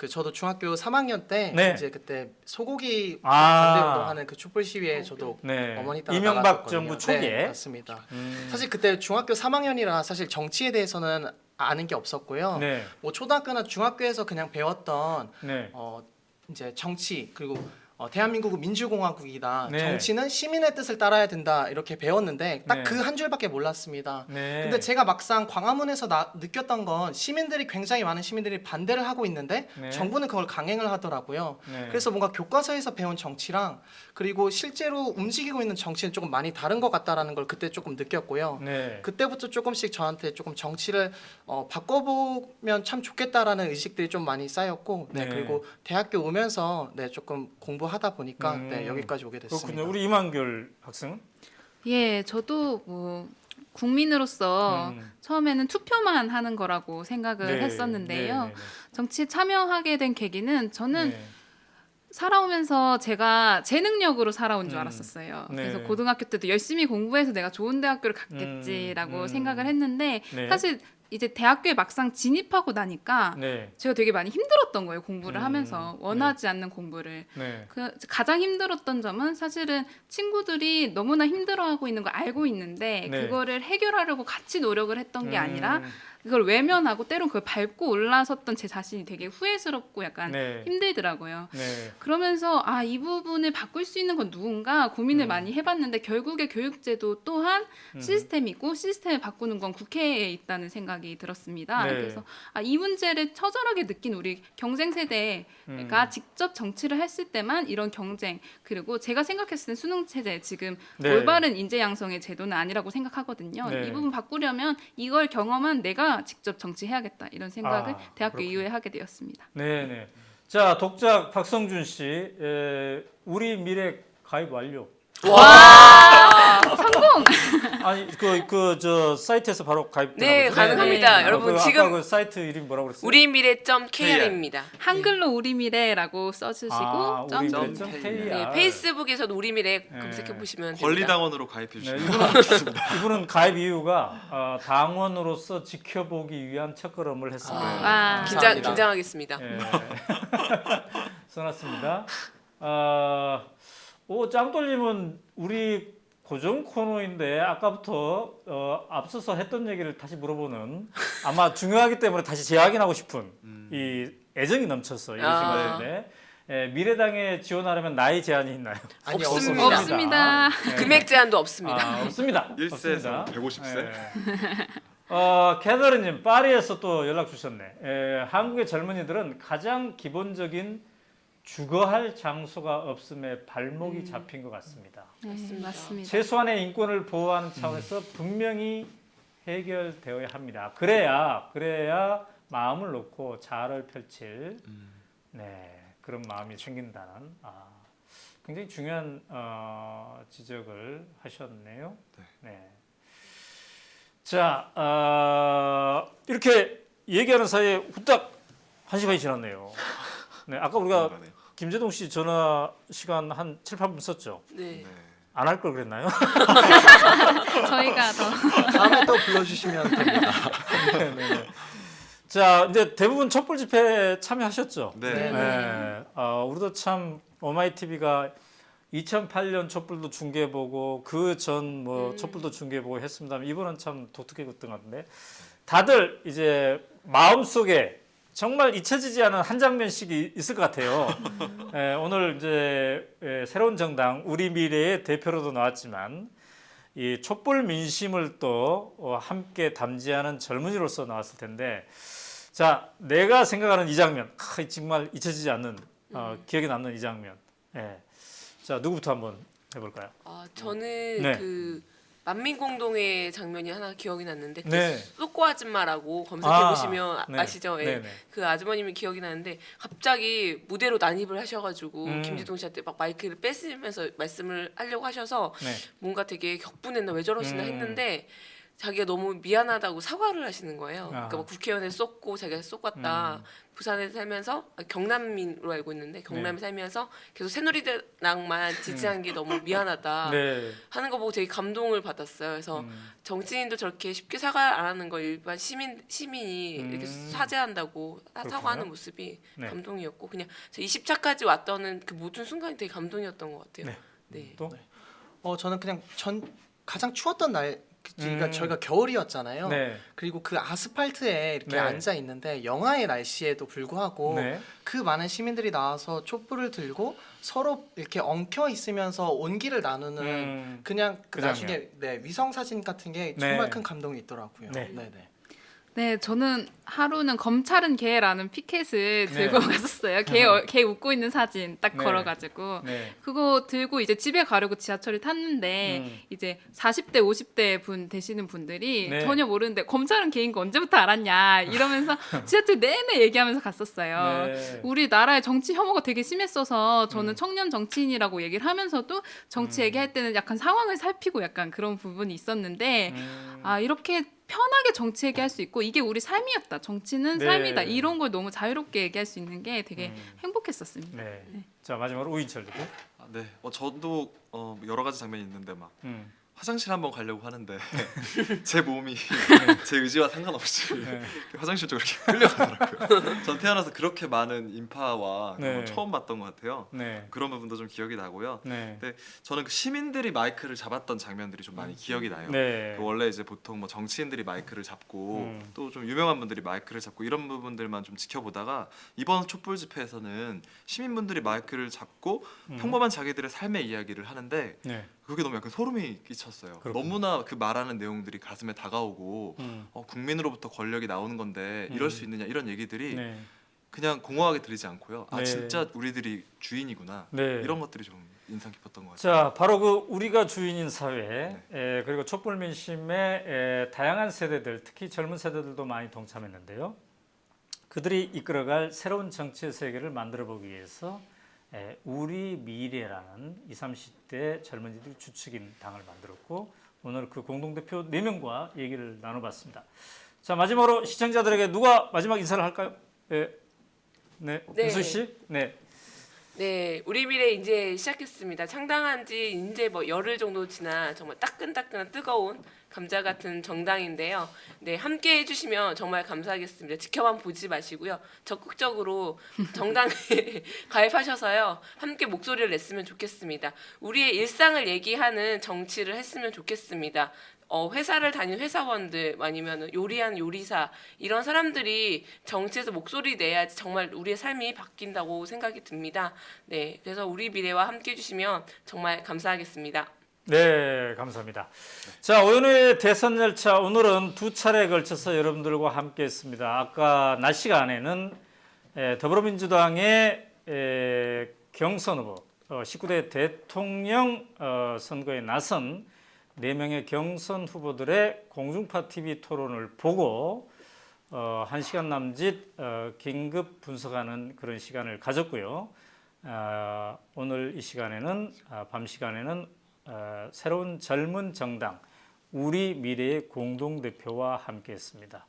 저도 중학교 3학년 때 네. 이제 그때 소고기 반대 운동하는 그 촛불 시위에 저도 네. 어머니 따라 이명박 나갔었거든요. 정부 초기에 네, 맞습니다. 사실 그때 중학교 3학년이라 사실 정치에 대해서는 아는 게 없었고요. 네. 뭐 초등학교나 중학교에서 그냥 배웠던 네. 이제 정치 그리고 대한민국은 민주공화국이다. 네. 정치는 시민의 뜻을 따라야 된다. 이렇게 배웠는데 딱 네. 그 한 줄밖에 몰랐습니다. 네. 근데 제가 막상 광화문에서 느꼈던 건 굉장히 많은 시민들이 반대를 하고 있는데 네. 정부는 그걸 강행을 하더라고요. 네. 그래서 뭔가 교과서에서 배운 정치랑 그리고 실제로 움직이고 있는 정치는 조금 많이 다른 것 같다라는 걸 그때 조금 느꼈고요. 네. 그때부터 조금씩 저한테 조금 정치를 바꿔보면 참 좋겠다라는 의식들이 좀 많이 쌓였고, 네, 네. 그리고 대학교 오면서 조금 공부하다 보니까 여기까지 오게 됐습니다. 그렇군요. 우리 이만결 학생은? 예, 저도 뭐 국민으로서 처음에는 투표만 하는 거라고 생각을 했었는데요. 네. 정치에 참여하게 된 계기는 저는 네. 살아오면서 제가 제 능력으로 살아온 줄 알았었어요. 네. 그래서 고등학교 때도 열심히 공부해서 내가 좋은 대학교를 갔겠지라고 생각을 했는데 네. 사실 이제 대학교에 막상 진입하고 나니까 네. 제가 되게 많이 힘들었던 거예요. 공부를 하면서 원하지 않는 공부를. 네. 가장 힘들었던 점은 사실은 친구들이 너무나 힘들어하고 있는 걸 알고 있는데 네. 그거를 해결하려고 같이 노력을 했던 게 아니라 그걸 외면하고 때론 그걸 밟고 올라섰던 제 자신이 되게 후회스럽고 약간 네. 힘들더라고요. 네. 그러면서 이 부분을 바꿀 수 있는 건 누군가 고민을 많이 해봤는데 결국에 교육제도 또한 시스템이고 시스템을 바꾸는 건 국회에 있다는 생각이 들었습니다. 네. 그래서 이 문제를 처절하게 느낀 우리 경쟁 세대가 직접 정치를 했을 때만 이런 경쟁 그리고 제가 생각했을 때 수능 체제 지금 네. 올바른 인재 양성의 제도는 아니라고 생각하거든요. 네. 이 부분 바꾸려면 이걸 경험한 내가 직접 정치해야겠다 이런 생각을 대학교 그렇군요. 이후에 하게 되었습니다. 네. 자, 독작 박성준 씨, 우리 미래 가입 완료. 와 성공. 아니 저 사이트에서 바로 가입. 네, 가능합니다. 네. 여러분 아까 지금 그 사이트 이름이 뭐라고 그랬어요? 우리미래.kr입니다. 한글로 우리미래라고 써주시고 우리미래.kr. 네, 페이스북에서도 우리미래 검색해 보시면 됩니다. 권리당원으로 가입해 네, 주시면 이분은 가입 이유가 당원으로서 지켜보기 위한 첫걸음을 했습니다. 와. 긴장하겠습니다. 예. 써놨습니다. 짱돌님은 우리 고정 코너인데 아까부터 앞서서 했던 얘기를 다시 물어보는 아마 중요하기 때문에 다시 재확인하고 싶은 이 애정이 넘쳐서 이러신 것 같은데 미래당에 지원하려면 나이 제한이 있나요? 아니, 없습니다. 없습니다. 네. 금액 제한도 없습니다. 없습니다. 1세에서 없습니다. 150세. 캐더리님 파리에서 또 연락 주셨네. 한국의 젊은이들은 가장 기본적인 주거할 장소가 없음에 발목이 잡힌 것 같습니다. 네, 맞습니다. 최소한의 인권을 보호하는 차원에서 분명히 해결되어야 합니다. 그래야 마음을 놓고 자아를 펼칠 그런 마음이 생긴다는 굉장히 중요한 지적을 하셨네요. 네. 자, 이렇게 얘기하는 사이에 후딱 1시간이 지났네요. 네, 아까 우리가 김재동 씨 전화 시간 한 7, 8분 썼죠? 네. 안 할 걸 그랬나요? 저희가 더 다음에 또 불러주시면 됩니다. 네. 자, 이제 대부분 촛불 집회 참여하셨죠? 네. 우리도 참 오마이TV가 2008년 촛불도 중계보고 그 전 뭐 촛불도 중계보고 했습니다만 이번은 참 독특했던 것 같은데 다들 이제 마음속에 정말 잊혀지지 않은 한 장면씩이 있을 것 같아요. 오늘 이제 새로운 정당 우리 미래의 대표로도 나왔지만 이 촛불 민심을 또 함께 담지하는 젊은이로서 나왔을 텐데 자 내가 생각하는 이 장면 정말 잊혀지지 않는 기억에 남는 이 장면. 자 누구부터 한번 해볼까요? 저는 네. 그 만민공동의 장면이 하나 기억이 났는데 네. 쏘꼬 아줌마라고 검색해 보시면 네. 아시죠? 예. 네네. 그 아주머님이 기억이 나는데 갑자기 무대로 난입을 하셔가지고 김재동 씨한테 막 마이크를 뺏으면서 말씀을 하려고 하셔서 네. 뭔가 되게 격분했나 왜 저러시나 했는데 자기가 너무 미안하다고 사과를 하시는 거예요. 그러니까 뭐 국회의원에 쏟고 자기가 쏟았다. 부산에 살면서 경남민으로 알고 있는데 경남에 살면서 계속 새누리당만 지지한 게 너무 미안하다 네. 하는 거 보고 되게 감동을 받았어요. 그래서 정치인도 저렇게 쉽게 사과 안 하는 거 일반 시민이 이렇게 사죄한다고 사과하는 모습이 감동이었고 그냥 저 20차까지 왔던 그 모든 순간이 되게 감동이었던 것 같아요. 네. 또? 저는 그냥 가장 추웠던 날 그러니까 저희가 겨울이었잖아요. 네. 그리고 그 아스팔트에 이렇게 네. 앉아 있는데 영하의 날씨에도 불구하고 네. 그 많은 시민들이 나와서 촛불을 들고 서로 이렇게 엉켜 있으면서 온기를 나누는 그냥 그 나중에 위성 사진 같은 게 정말 큰 감동이 있더라고요. 네. 네, 저는 하루는 검찰은 개라는 피켓을 들고 갔었어요. 개 웃고 있는 사진 딱 걸어가지고 그거 들고 이제 집에 가려고 지하철을 탔는데 이제 40대, 50대 분 되시는 분들이 전혀 모르는데 검찰은 개인 거 언제부터 알았냐 이러면서 지하철 내내 얘기하면서 갔었어요. 우리나라의 정치 혐오가 되게 심했어서 저는 청년 정치인이라고 얘기를 하면서도 정치 얘기할 때는 약간 상황을 살피고 약간 그런 부분이 있었는데 이렇게 편하게 정치 얘기할 수 있고 이게 우리 삶이었다. 정치는 삶이다. 이런 걸 너무 자유롭게 얘기할 수 있는 게 되게 행복했었습니다. 네. 자 마지막으로 우인철도. 네. 저도 여러 가지 장면이 있는데 막 화장실 한번 가려고 하는데 제 몸이 제 의지와 상관없이 화장실 쪽으로 이렇게 끌려가더라고요. 전 태어나서 그렇게 많은 인파와 처음 봤던 것 같아요. 그런 부분도 좀 기억이 나고요. 근데 저는 그 시민들이 마이크를 잡았던 장면들이 좀 많이 기억이 나요. 원래 이제 보통 뭐 정치인들이 마이크를 잡고 또 좀 유명한 분들이 마이크를 잡고 이런 부분들만 좀 지켜보다가 이번 촛불 집회에서는 시민분들이 마이크를 잡고 평범한 자기들의 삶의 이야기를 하는데 그게 너무 약간 소름이 끼쳤어요. 너무나 그 말하는 내용들이 가슴에 다가오고 국민으로부터 권력이 나오는 건데 이럴 수 있느냐 이런 얘기들이 그냥 공허하게 들리지 않고요. 진짜 우리들이 주인이구나 이런 것들이 좀 인상 깊었던 것 같아요. 자 바로 그 우리가 주인인 사회 그리고 촛불 민심에 다양한 세대들 특히 젊은 세대들도 많이 동참했는데요. 그들이 이끌어갈 새로운 정치의 세계를 만들어 보기 위해서 우리 미래라는 20, 30대 젊은이들이 주축인 당을 만들었고 오늘 그 공동대표 4명과 얘기를 나눠봤습니다. 자, 마지막으로 시청자들에게 누가 마지막 인사를 할까요? 네, 네. 민수 씨? 네. 네, 우리 미래 이제 시작했습니다. 창당한 지 이제 뭐 열흘 정도 지나 정말 따끈따끈한 뜨거운 감자 같은 정당인데요. 네, 함께 해주시면 정말 감사하겠습니다. 지켜만 보지 마시고요. 적극적으로 정당에 가입하셔서요. 함께 목소리를 냈으면 좋겠습니다. 우리의 일상을 얘기하는 정치를 했으면 좋겠습니다. 회사를 다니는 회사원들 아니면 요리하는 요리사 이런 사람들이 정치에서 목소리 내야지 정말 우리의 삶이 바뀐다고 생각이 듭니다. 네, 그래서 우리 미래와 함께 해주시면 정말 감사하겠습니다. 네, 감사합니다. 자, 오연우의 대선 열차 오늘은 2차례에 걸쳐서 여러분들과 함께했습니다. 아까 낮 시간에는 더불어민주당의 경선 후보 19대 대통령 선거에 나선 4명의 경선 후보들의 공중파 TV 토론을 보고 1시간 남짓 긴급 분석하는 그런 시간을 가졌고요. 오늘 이 시간에는 밤 시간에는 새로운 젊은 정당 우리 미래의 공동대표와 함께했습니다.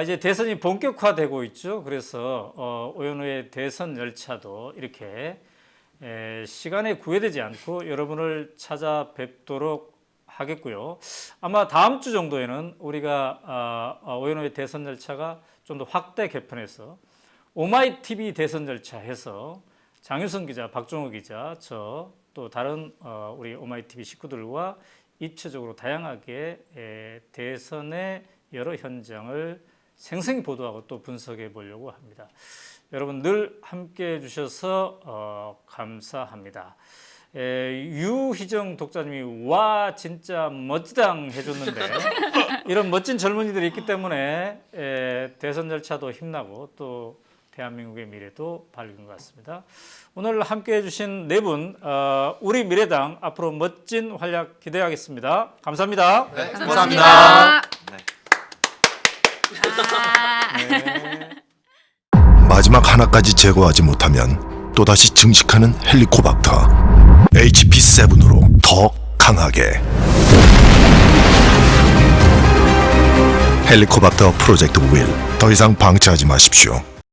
이제 대선이 본격화되고 있죠. 그래서 오연우의 대선 열차도 이렇게 시간에 구애되지 않고 여러분을 찾아뵙도록 하겠고요. 아마 다음 주 정도에는 우리가 오연우의 대선 열차가 좀 더 확대 개편해서 오마이TV 대선 열차 해서 장유성 기자, 박종호 기자, 저 또 다른 우리 오마이TV 식구들과 입체적으로 다양하게 대선의 여러 현장을 생생히 보도하고 또 분석해 보려고 합니다. 여러분 늘 함께해 주셔서 감사합니다. 유희정 독자님이 와 진짜 멋지당 해줬는데 이런 멋진 젊은이들이 있기 때문에 대선 열차도 힘나고 또 대한민국의 미래도 밝은 것 같습니다. 오늘 함께해 주신 4분 우리 미래당 앞으로 멋진 활약 기대하겠습니다. 감사합니다. 네, 감사합니다. 네. 마지막 하나까지 제거하지 못하면 또다시 증식하는 헬리코박터 HP7으로 더 강하게 헬리코박터 프로젝트 윌 더 이상 방치하지 마십시오.